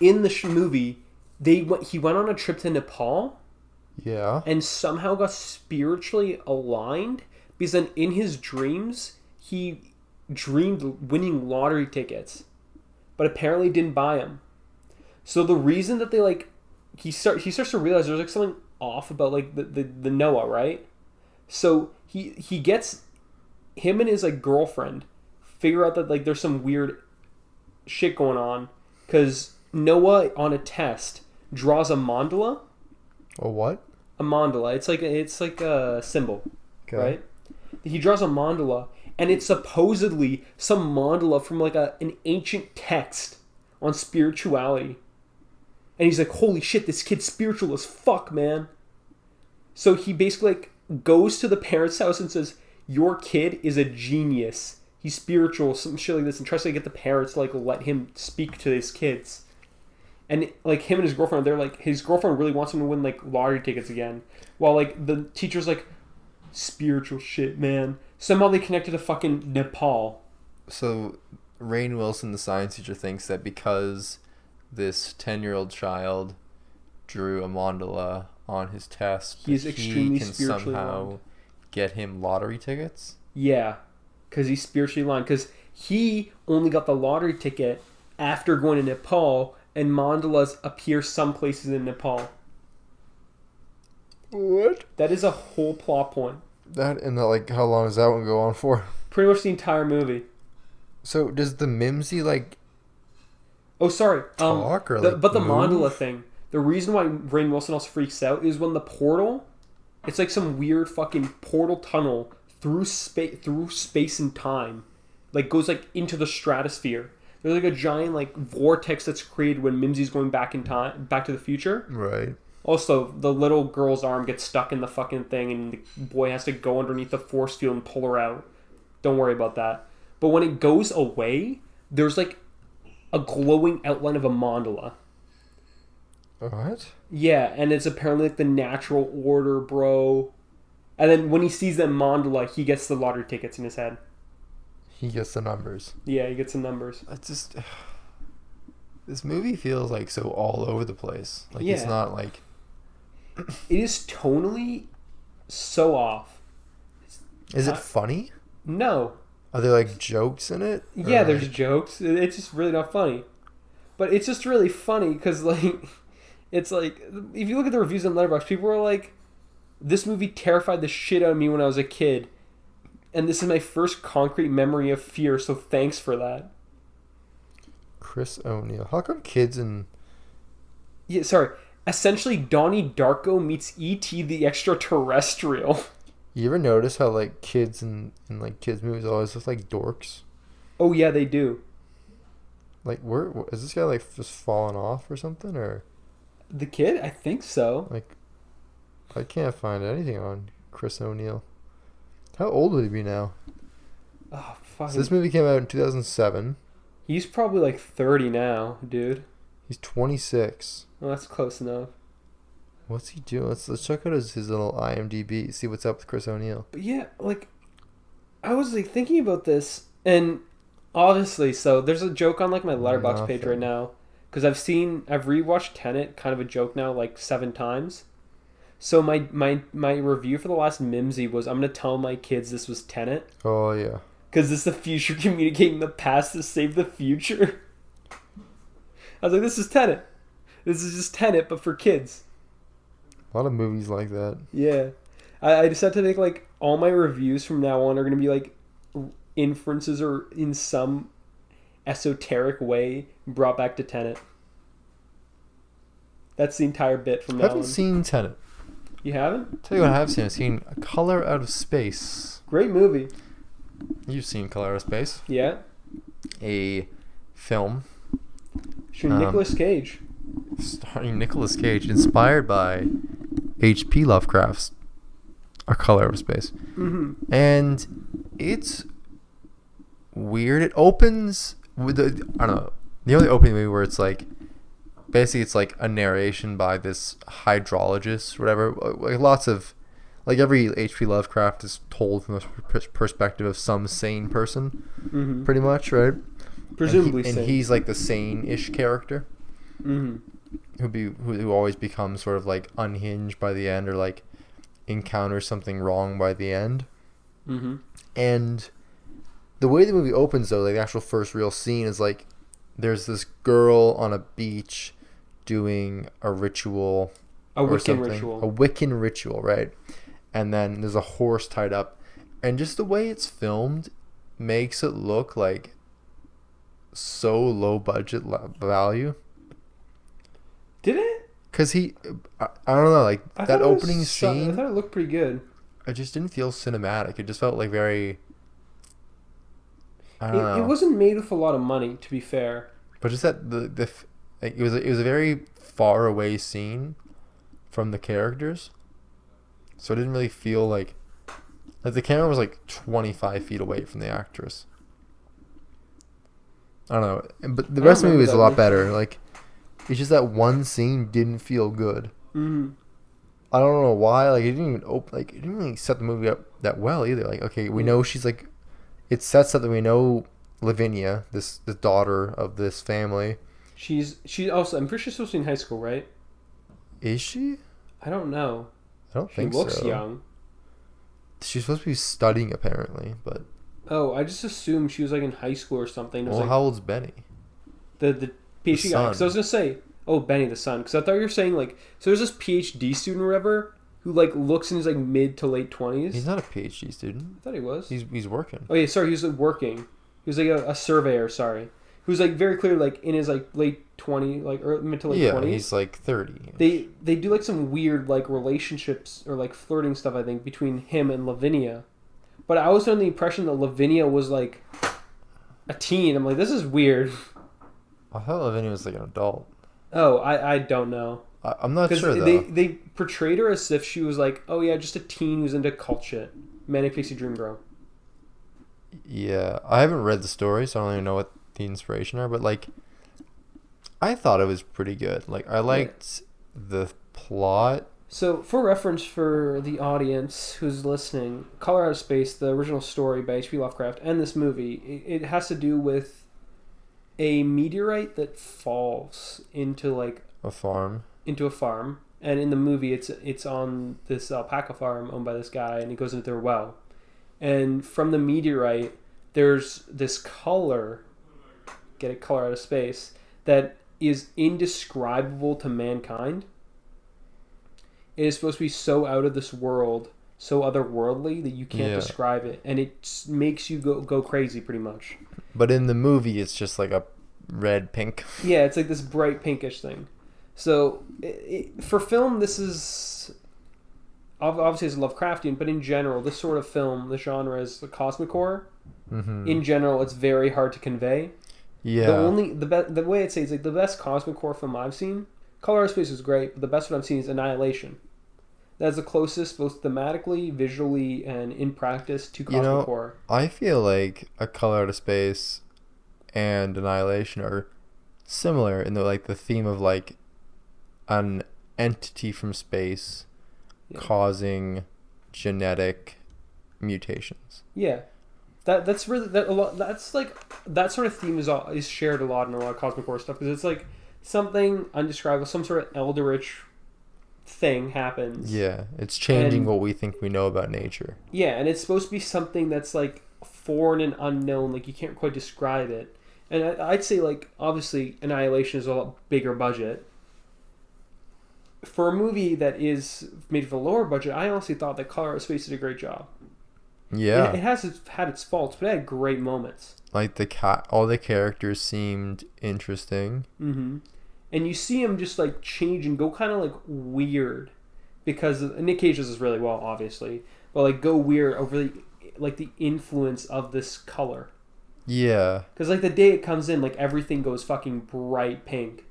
in the movie, he went on a trip to Nepal. Yeah. And somehow got spiritually aligned because then in his dreams, he dreamed winning lottery tickets. But apparently didn't buy them. So the reason that they like he starts to realize there's like something off about like the Noah, right? So he gets him and his like girlfriend figure out that like there's some weird shit going on because Noah on a test draws a mandala. A what? A mandala. It's like a symbol, okay. Right? He draws a mandala. And it's supposedly some mandala from like an ancient text on spirituality. And he's like, holy shit, this kid's spiritual as fuck, man. So he basically like goes to the parents' house and says, your kid is a genius. He's spiritual, some shit like this, and tries to get the parents to like let him speak to his kids. And like him and his girlfriend, they're like, his girlfriend really wants him to win like lottery tickets again. While like the teacher's like, spiritual shit, man. Somehow they connected to fucking Nepal. So, Rainn Wilson, the science teacher, thinks that because this 10-year-old child drew a mandala on his test, he can somehow aligned. Get him lottery tickets? Yeah, because he's spiritually aligned. Because he only got the lottery ticket after going to Nepal, and mandalas appear some places in Nepal. What? That is a whole plot point. That and the, like, how long does that one go on for? Pretty much the entire movie. So does the Mimsy like? Oh, sorry. Talk or but the move? mandala thing. The reason why Rainn Wilson also freaks out is when the portal. It's like some weird fucking portal tunnel through space and time, like goes like into the stratosphere. There's like a giant like vortex that's created when Mimsy's going back in time, back to the future. Right. Also, the little girl's arm gets stuck in the fucking thing, and the boy has to go underneath the force field and pull her out. Don't worry about that. But when it goes away, there's like a glowing outline of a mandala. What? Yeah, and it's apparently like the natural order, bro. And then when he sees that mandala, he gets the lottery tickets in his head. He gets the numbers. Yeah, he gets the numbers. It's just... This movie feels like so all over the place. Like, it's not like... It is tonally so off. Is it funny? No. Are there like jokes in it? Yeah, there's jokes. It's just really not funny. But it's just really funny because like, it's like, if you look at the reviews on Letterboxd, people are like, this movie terrified the shit out of me when I was a kid. And this is my first concrete memory of fear, so thanks for that. Chris O'Neill. How come kids in... Yeah, sorry. Essentially, Donnie Darko meets E.T. the Extraterrestrial. You ever notice how like kids in like kids movies always look like dorks? Oh yeah, they do. Like, where is this guy like just falling off or something, or the kid? I think so. Like, I can't find anything on Chris O'Neill. How old would he be now? Oh fuck! So this movie came out in 2007. He's probably like 30 now, dude. He's 26. Well, that's close enough. What's he doing? Let's check out his little IMDb. See what's up with Chris O'Neill. But yeah, like, I was like thinking about this, and obviously, so there's a joke on like my Letterboxd page right now, because I've rewatched Tenet, kind of a joke now, like 7 times. So my review for the last Mimsy was, I'm gonna tell my kids this was Tenet. Oh yeah. Because it's the future communicating the past to save the future. I was like, this is Tenet. This is just Tenet, but for kids. A lot of movies like that. Yeah. I decided to make, like, all my reviews from now on are going to be, like, inferences are in some esoteric way brought back to Tenet. That's the entire bit from I now haven't on. seen Tenet. You haven't? Tell you what I have seen. I've seen A Color Out of Space. Great movie. You've seen Color Out of Space? Yeah. A film Sure, Nicolas Cage. starring Nicolas Cage, inspired by H.P. Lovecraft's A Color Out of Space. Mm-hmm. And it's weird. It opens with I don't know, the only opening movie where it's like, basically it's like a narration by this hydrologist, whatever. Like lots of, like every H.P. Lovecraft is told from the perspective of some sane person, Mm-hmm. pretty much, right? Presumably and sane. he's like the sane-ish character, Mm-hmm. who always becomes sort of like unhinged by the end, or like encounters something wrong by the end. Mm-hmm. And the way the movie opens, though, like the actual first real scene is like, there's this girl on a beach doing a ritual, A or Wiccan something. ritual. A Wiccan ritual, right? And then there's a horse tied up, and just the way it's filmed makes it look like so low budget value. Did it? Because I don't know, like I that thought it was opening I scene, thought it looked pretty good. it just didn't feel cinematic. It just felt like very, I don't know. It wasn't made with a lot of money, to be fair. But just that like, it was a very far away scene from the characters, so it didn't really feel like the camera was like 25 feet away from the actress. I don't know, but the rest of the movie is a lot better. Like, it's just that one scene didn't feel good. Mm-hmm. I don't know why. Like, it didn't even it didn't really set the movie up that well either. Like, okay, we know she's like, it sets up that we know Lavinia, the daughter of this family. She's also, I'm pretty sure she's supposed to be in high school, right? Is she? I don't know. I don't think so. She looks young. She's supposed to be studying, apparently, but... Oh, I just assumed she was like in high school or something. Well, like, how old's Benny? The PhD guy. Because I was going to say, oh, Benny the son. Because I thought you were saying, like, so there's this PhD student or whatever who, like, looks in his, like, mid to late 20s. He's not a PhD student. I thought he was. He's working. Oh, yeah, sorry, he was, like, working. He was, like, a surveyor, sorry. Who's, like, very clearly, like, in his, like, late 20s, like, or mid to late 20s. Yeah, he's, like, 30. They do, like, some weird, like, relationships or, like, flirting stuff, I think, between him and Lavinia. But I was under the impression that Lavinia was, like, a teen. I'm like, this is weird. I thought Lavinia was, like, an adult. Oh, I don't know. I'm not sure, though. They portrayed her as if she was, like, oh, yeah, just a teen who's into cult shit. Manic Pixie Dream Girl. Yeah, I haven't read the story, so I don't even know what the inspiration are, but, like, I thought it was pretty good. Like, I liked the plot. So, for reference for the audience who's listening, Color Out of Space, the original story by H.P. Lovecraft, and this movie, it has to do with a meteorite that falls into, like... A farm. Into a farm. And in the movie, it's on this alpaca farm owned by this guy, and it goes into their well. And from the meteorite, there's this color, get a color out of space, that is indescribable to mankind. It is supposed to be so out of this world, so otherworldly, that you can't describe it. And it makes you go crazy, pretty much. But in the movie, it's just like a red-pink. Yeah, it's like this bright pinkish thing. So, for film, this is... Obviously, it's Lovecraftian, but in general, this sort of film, the genre is the cosmic horror. Mm-hmm. In general, it's very hard to convey. Yeah. The way I'd say is like the best cosmic horror film I've seen. Color Out of Space is great, but the best one I've seen is Annihilation. That's the closest, both thematically, visually, and in practice, to cosmic horror. I feel like A Color Out of Space and Annihilation are similar in the theme of like an entity from space causing genetic mutations. Yeah. That's really a lot. That's like that sort of theme is shared a lot in a lot of cosmic horror stuff, because it's like something undescribable, some sort of eldritch thing happens. Yeah, it's changing what we think we know about nature. Yeah, and it's supposed to be something that's like foreign and unknown, like you can't quite describe it. And I'd say, like, obviously Annihilation is a lot bigger budget. For a movie that is made with a lower budget, I honestly thought that Color Out of Space did a great job. Yeah. It had its faults, but it had great moments. Like all the characters seemed interesting. Mm-hmm. And you see him just like change and go kind of like weird, because Nick Cage does this really well, obviously, but like go weird over the influence of this color. Yeah. Because like the day it comes in, like everything goes fucking bright pink,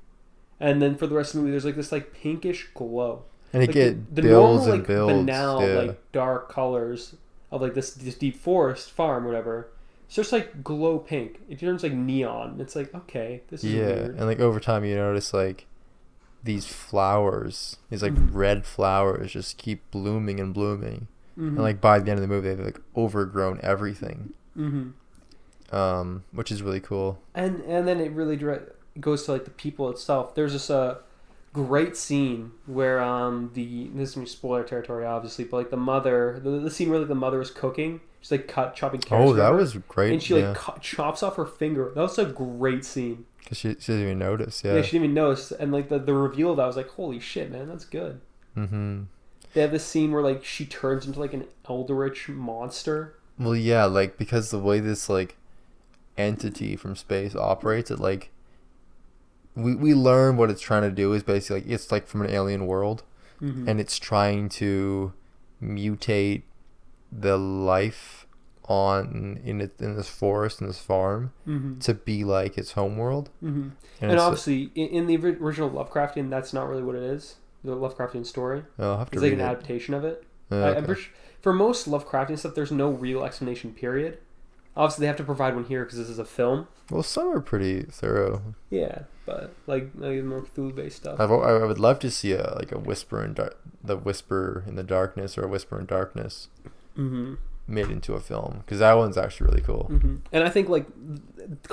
and then for the rest of the movie, there's like this like pinkish glow. And it like get the builds normal, and like, builds. banal, Yeah. like dark colors of like this deep forest farm, whatever. It's just like glow pink. It turns like neon. It's like, okay, this is weird. And like over time, you notice like these flowers, these like red flowers, just keep blooming and blooming. And like by the end of the movie, they've like overgrown everything. Which is really cool. And then it really goes to like the people itself. There's this great scene where this is gonna be spoiler territory, obviously, but like the mother, the scene where like the mother is cooking, she's like chopping carrots. Oh, that was great. And she like chops off her finger. That was a great scene. Because she didn't even notice. Yeah, she didn't even notice. And like the reveal of that, I was like, holy shit, man, that's good. They have this scene where like she turns into like an eldritch monster. Well, yeah, like because the way this like entity from space operates, it like we learn what it's trying to do is basically like it's like from an alien world, and it's trying to mutate the life in this forest, in this farm, to be like its home world. And obviously in the original Lovecraftian, that's not really what it is. The Lovecraftian story. I'll have to it's like an adaptation of it. Okay. For most Lovecraftian stuff, there's no real explanation period. Obviously, they have to provide one here because this is a film. Well, some are pretty thorough. Yeah, but like more Cthulhu-based stuff. I would love to see a whisper the whisper in the darkness, or a whisper in darkness, made into a film, because that one's actually really cool. And I think like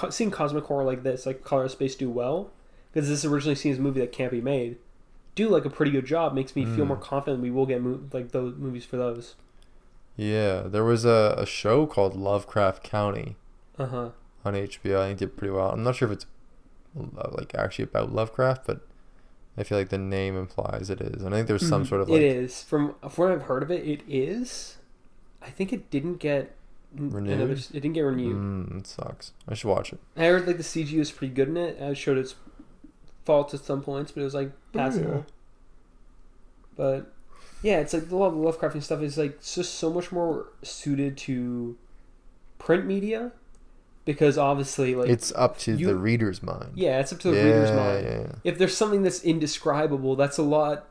seeing cosmic horror like this, like Color of Space, do well, because this is originally seen as a movie that can't be made. Do like a pretty good job, makes me feel more confident we will get like those movies for those. Yeah, there was a show called Lovecraft County on HBO. I think it did pretty well. I'm not sure if it's like actually about Lovecraft, but I feel like the name implies it is. And I think there's some sort of like... It is. From what I've heard of it, it is. I think it didn't get renewed. It didn't get renewed. It sucks. I should watch it. I heard like the CG was pretty good in it. It showed its faults at some points, but it was like passable. But yeah, it's like a lot of the Lovecraftian stuff is like just so much more suited to print media, because obviously like it's up to the reader's mind. Yeah, it's up to the reader's mind. Yeah. If there's something that's indescribable, that's a lot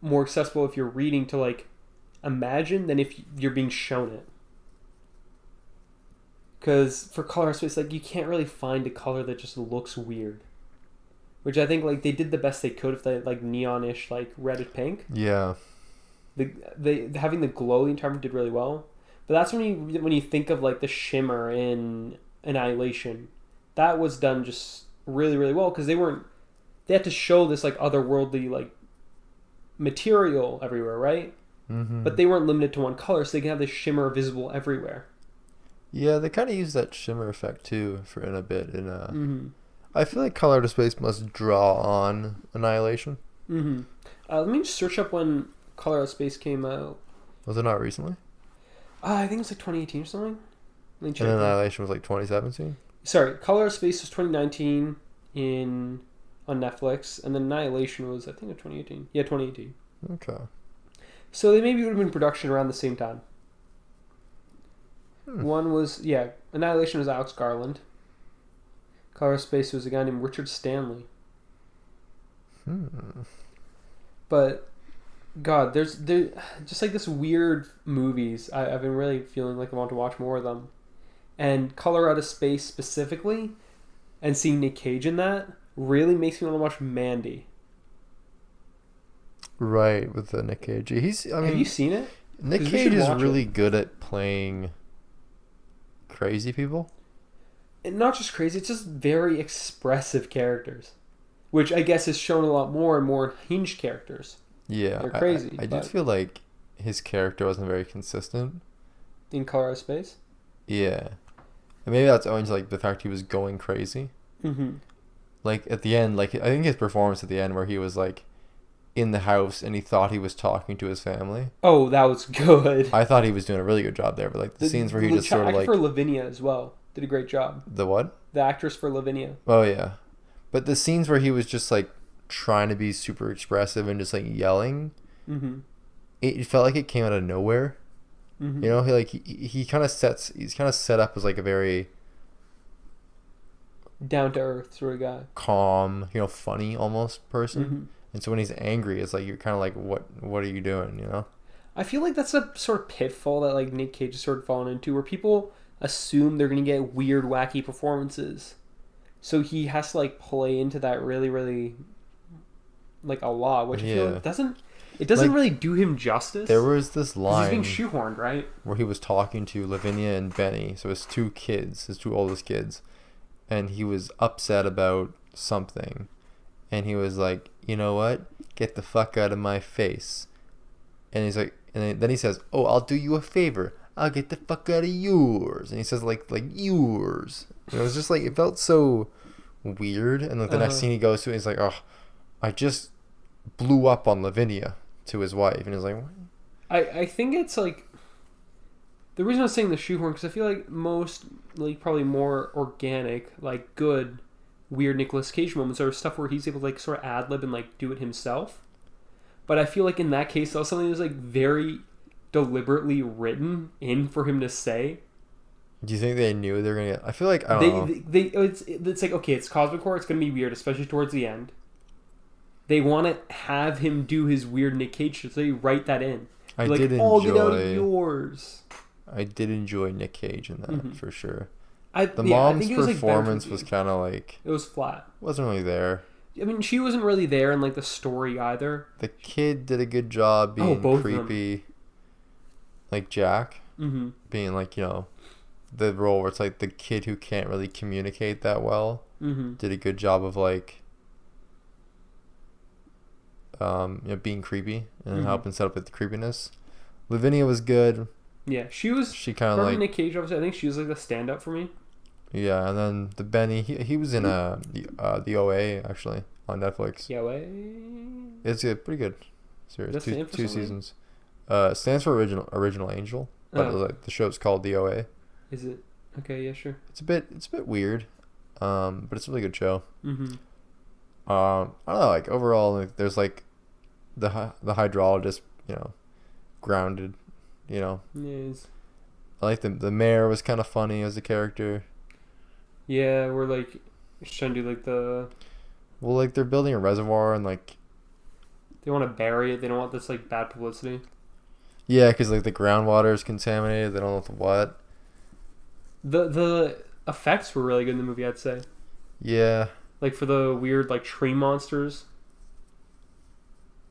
more accessible if you're reading to like imagine than if you're being shown it. Because for Color Space, like you can't really find a color that just looks weird. Which I think like they did the best they could with the like neonish like reddish pink. Yeah. They having the glow the entire time did really well. But that's when you think of like the shimmer in Annihilation, that was done just really, really well, because they had to show this like otherworldly like material everywhere, right? But they weren't limited to one color, so they can have this shimmer visible everywhere. Yeah, they kind of use that shimmer effect too in a bit. I feel like Color to Space must draw on Annihilation. Let me just search up when Color of Space came out. Was it not recently? I think it was like 2018 or something. And Annihilation was like 2017? Sorry, Color of Space was 2019 on Netflix, and then Annihilation was, I think, 2018. Yeah, 2018. Okay. So they maybe would have been in production around the same time. One was, Annihilation was Alex Garland. Color of Space was a guy named Richard Stanley. But, God, there's just like this weird movies. I've been really feeling like I want to watch more of them. And Color Out of Space specifically, and seeing Nick Cage in that, really makes me want to watch Mandy. Right, with Nick Cage. Have you seen it? Nick Cage is really good at playing crazy people. And not just crazy, it's just very expressive characters. Which I guess is shown a lot more and more hinged characters. Yeah. They're crazy. I did feel like his character wasn't very consistent. In Color Out of Space? Yeah. And maybe that's owing to like the fact he was going crazy. Like at the end, like I think his performance at the end where he was like in the house and he thought he was talking to his family. Oh, that was good. I thought he was doing a really good job there, but like the scenes where he just sort of like for Lavinia as well did a great job. the what? The actress for Lavinia. Oh yeah, but the scenes where he was just like trying to be super expressive and just like yelling, Mm-hmm. it felt like it came out of nowhere. Mm-hmm. You know, he's kind of set up as like a very Down to earth sort of guy. calm, you know, funny almost person. Mm-hmm. And so when he's angry, it's like you're kind of like, what are you doing? You know? I feel like that's a sort of pitfall that like Nick Cage has sort of fallen into, where people assume they're gonna get weird, wacky performances, so he has to like play into that really, really like a lot, which I feel like doesn't like, really do him justice. There was this line he's being shoehorned, right? Where he was talking to Lavinia and Benny, so his two oldest kids, and he was upset about something, and he was like, you know what? Get the fuck out of my face. And he's like, and then he says, oh, I'll do you a favor. I'll get the fuck out of yours. And he says like yours. And it was just like, it felt so weird. And like the next scene he goes to, he's like, oh, I just blew up on Lavinia to his wife. And he's like, what? I think it's like, the reason I was saying the shoehorn, because I feel like most, like probably more organic, like good, weird Nicolas Cage moments are stuff where he's able to like sort of ad-lib and like do it himself. But I feel like in that case, that was something that was like very deliberately written in for him to say. Do you think they knew they were gonna get? I feel like I don't know. It's like, okay, it's cosmic horror. It's gonna be weird, especially towards the end. They want to have him do his weird Nick Cage shit, so they write that in. I like, did oh, enjoy. Get out of yours. I did enjoy Nick Cage in that for sure. The mom's performance was kind of like, it was flat. Wasn't really there. I mean, she wasn't really there in like the story either. The kid did a good job being creepy. Like Jack, being like, you know, the role where it's like the kid who can't really communicate that well. Did a good job of like, you know, being creepy and helping set up with the creepiness. Lavinia was good. Yeah, she kind of like Nick Cage. Obviously, I think she was like the stand-up for me. Yeah, and then the Benny, he was in the OA actually on Netflix. The OA. It's a pretty good series. Two seasons. Stands for original Angel, but like the show's called the OA. Is it? Okay, yeah, sure. It's a bit weird, but it's a really good show. I don't know, like overall, like there's like the hydrologist, you know, grounded, you know. Yes. I like the mayor was kind of funny as a character. Yeah, we're like trying to do like the. Well, like they're building a reservoir and like. They want to bury it. They don't want this like bad publicity. Yeah, because like the groundwater is contaminated. They don't know what. The effects were really good in the movie, I'd say. Yeah. Like for the weird like tree monsters.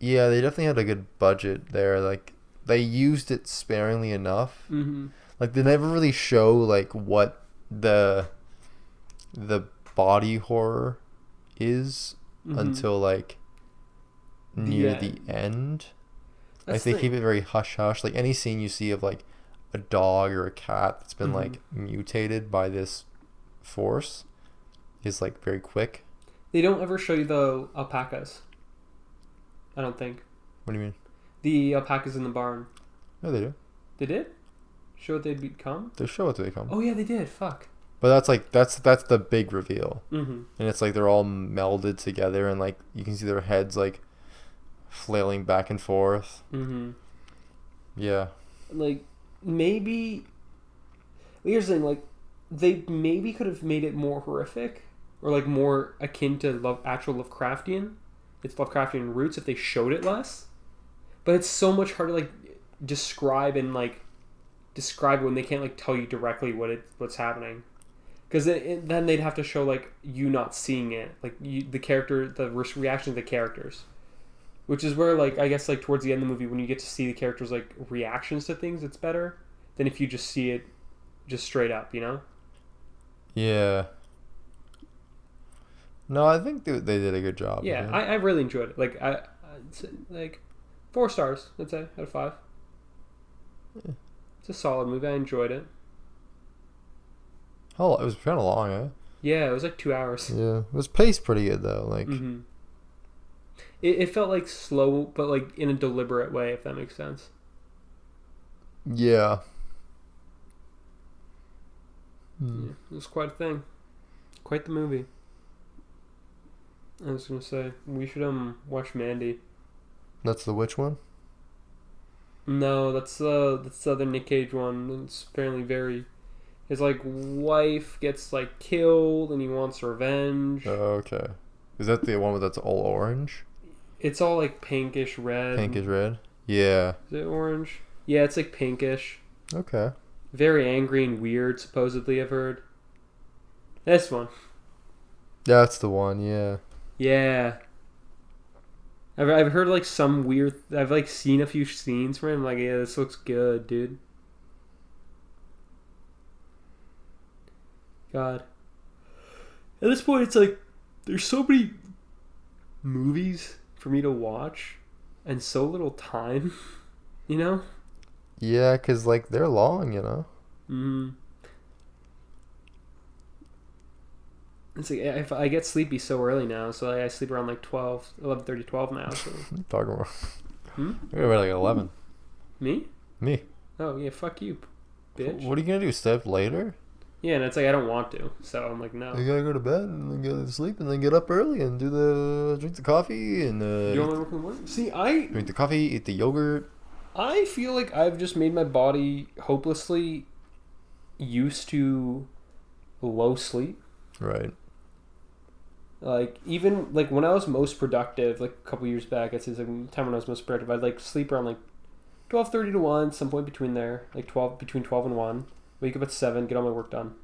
Yeah, they definitely had a good budget there. Like they used it sparingly enough. Like they never really show like what the body horror is until like near the end. Like they keep it very hush hush. Like any scene you see of like a dog or a cat that's been like mutated by this force is like very quick. They don't ever show you the alpacas. I don't think. What do you mean? The alpacas in the barn. No, they do. They did? Show what they'd become? They show what they become. Oh yeah, they did. Fuck. But that's the big reveal. And it's like they're all melded together and like you can see their heads like flailing back and forth. Yeah. Like maybe here's the thing, like they maybe could have made it more horrific or like more akin to actual Lovecraftian. It's Lovecraftian roots if they showed it less. But it's so much harder to like describe when they can't like tell you directly what's happening. Because then they'd have to show like you not seeing it, like the reaction of the characters, which is where like I guess like towards the end of the movie when you get to see the characters like reactions to things, it's better than if you just see it just straight up, you know? Yeah. No, I think they did a good job. Yeah, I really enjoyed it. Like like 4 stars, I'd say, out of 5. Yeah. It's a solid movie. I enjoyed it. Oh, it was kind of long, eh? Yeah, it was like 2 hours. Yeah, it was paced pretty good though. Like, It felt like slow, but like in a deliberate way, if that makes sense. Yeah. Yeah, it was quite a thing. Quite the movie. I was gonna say we should watch Mandy. That's the which one? No, that's the other Nick Cage one. It's apparently very. His like wife gets like killed and he wants revenge. Oh, okay. Is that the one that's all orange? It's all like pinkish red. Pinkish red? Yeah. Is it orange? Yeah, it's like pinkish. Okay. Very angry and weird, supposedly, I've heard. This one. That's the one, yeah. Yeah. I've heard like some weird. I've like seen a few scenes from it. I'm like, yeah, this looks good, dude. God. At this point, it's like there's so many movies for me to watch, and so little time. You know. Yeah, because, like, they're long, you know? Mm. It's like I get sleepy so early now, so I sleep around like 12, 11:30, 12 now. So. Talking about. Hmm? We're about like 11. Me? Me. Oh, yeah, fuck you, bitch. What are you going to do? Stay up later? Yeah, and it's like I don't want to, so I'm like, no. You gotta go to bed and then go to sleep and then get up early and drink the coffee and You want to work in the morning? See, drink the coffee, eat the yogurt. I feel like I've just made my body hopelessly used to low sleep. Right. Like, even, like, when I was most productive, like, a couple years back, I'd say it's like the time when I was most productive, I'd, like, sleep around, like, 12:30 to 1, some point between there, like, between 12 and 1, wake up at 7, get all my work done.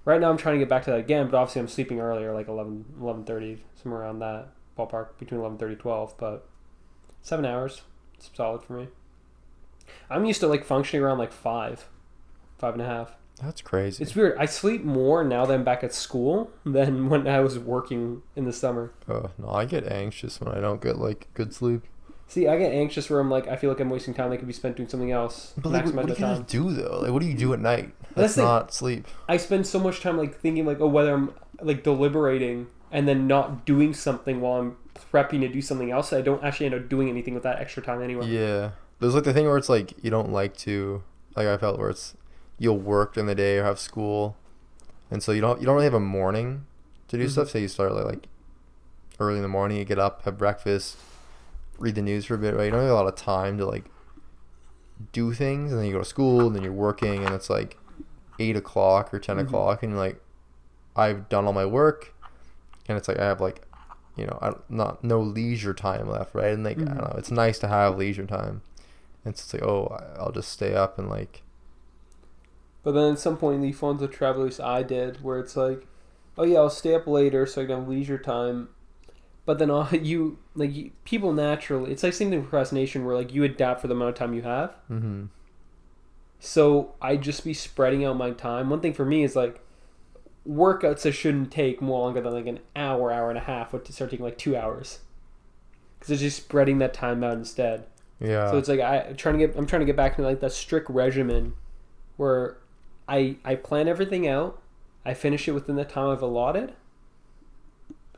Right now I'm trying to get back to that again, but obviously I'm sleeping earlier, like 11:30, somewhere around that ballpark, between 11:30 12, but 7 hours, it's solid for me. I'm used to, like, functioning around, like, 5.5. That's crazy. It's weird. I sleep more now that I'm back at school than when I was working in the summer. Oh, no, I get anxious when I don't get, like, good sleep. See, I get anxious where I'm like, I feel like I'm wasting time that could be spent doing something else. But, like, what are you going to do, though? Like, what do you do at night? That's not sleep. I spend so much time, like, thinking, like, oh, whether I'm, like, deliberating and then not doing something while I'm prepping to do something else. I don't actually end up doing anything with that extra time anyway. Yeah. There's, like, the thing where it's, like, you don't like to... Like, I felt where it's... You'll work during the day or have school. And so you don't really have a morning to do stuff. So you start, like, early in the morning. You get up, have breakfast, read the news for a bit, right? You don't have a lot of time to, like, do things. And then you go to school, and then you're working, and it's, like, 8 o'clock or 10 o'clock. And you're like, I've done all my work. And it's like, I have, like, you know, no leisure time left, right? And, like, I don't know. It's nice to have leisure time. And it's like, oh, I'll just stay up and, like... But then at some point, you fall into trap, at least I did, where it's like, oh yeah, I'll stay up later so I can have leisure time. But then people naturally, it's like same thing with procrastination where, like, you adapt for the amount of time you have. Mm-hmm. So I just be spreading out my time. One thing for me is, like, workouts that shouldn't take more longer than like an hour, hour and a half would start taking like 2 hours. Because it's just spreading that time out instead. Yeah. So it's like I'm trying to get back to, like, that strict regimen where I plan everything out, I finish it within the time I've allotted,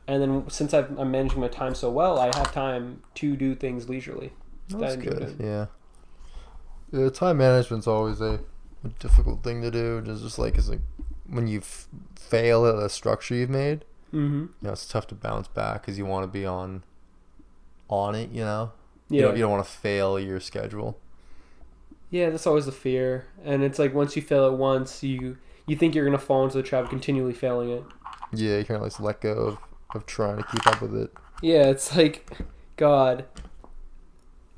and then since I'm managing my time so well, I have time to do things leisurely. That's good. Yeah. Time management's always a difficult thing to do. Just like, it's like when you fail at a structure you've made, you know, it's tough to bounce back because you want to be on it. You know. Yeah. You don't want to fail your schedule. Yeah, that's always the fear. And it's like once you fail it once, you think you're going to fall into the trap of continually failing it. Yeah, you can't like let go of trying to keep up with it. Yeah, it's like, God,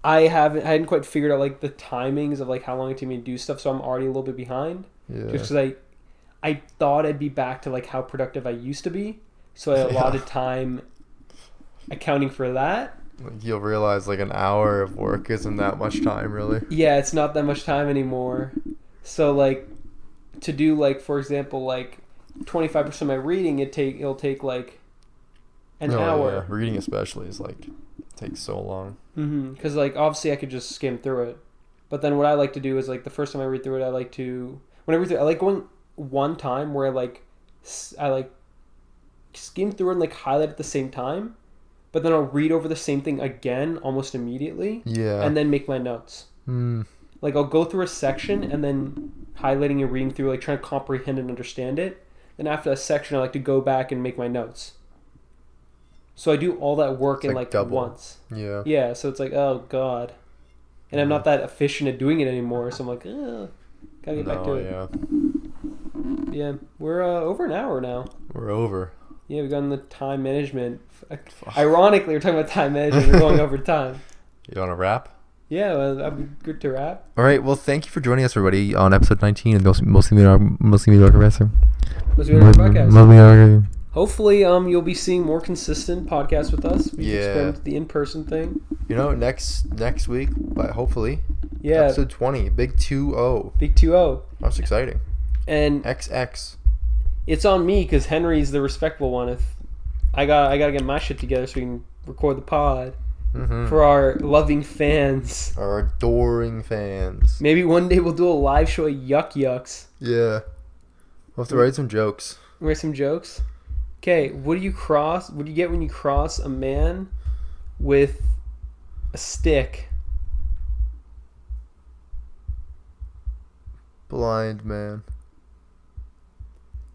I hadn't quite figured out, like, the timings of, like, how long it takes me to do stuff, so I'm already a little bit behind. Yeah. Just because I thought I'd be back to, like, how productive I used to be, so I allotted time accounting for that. You'll realize, like, an hour of work isn't that much time, really. Yeah, it's not that much time anymore. So, like, to do, like, for example, like, 25% of my reading, it'll take, like, an hour. Yeah. Reading especially is, like, takes so long. Because, like, obviously I could just skim through it. But then what I like to do is, like, the first time I read through it, I like going one time where I skim through it and, like, highlight at the same time. but then I'll read over the same thing again almost immediately, Yeah. and then make my notes. Like I'll go through a section and then highlighting and reading through, like trying to comprehend and understand it. Then after a section, I like to go back and make my notes. So I do all that work in like double. once. Yeah. Yeah, so it's like, oh god, and I'm not that efficient at doing it anymore. So I'm like, gotta get back to it. Yeah. Yeah, we're over an hour now. We're over. Yeah, we've gotten the time management. Ironically, we're talking about time management. We're going over time. You want to wrap? Yeah, well, I'm good to wrap. All right. Well, thank you for joining us, everybody, on episode 19 of Mostly Mediocre Wrestling. Mostly Mediocre Podcast. Mostly Mediocre. Hopefully, you'll be seeing more consistent podcasts with us. We experiment the in-person thing. You know, next week, but hopefully. Yeah. Episode 20, big 2-0. Big 2-0. That's exciting. And XX. it's on me because Henry's the respectable one. If I gotta get my shit together so we can record the pod for our loving fans, our adoring fans. Maybe one day we'll do a live show of Yuck Yucks. Yeah, we'll have to write some jokes. Write some jokes. Okay, what do you get when you cross a man with a stick? Blind man.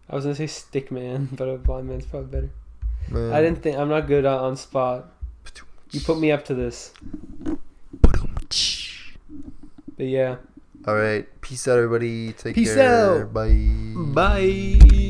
I was gonna say stick man, but a blind man's probably better. Man. I'm not good on spot. You put me up to this. But yeah. All right. Peace out, everybody. Take care. Peace out. Bye. Bye.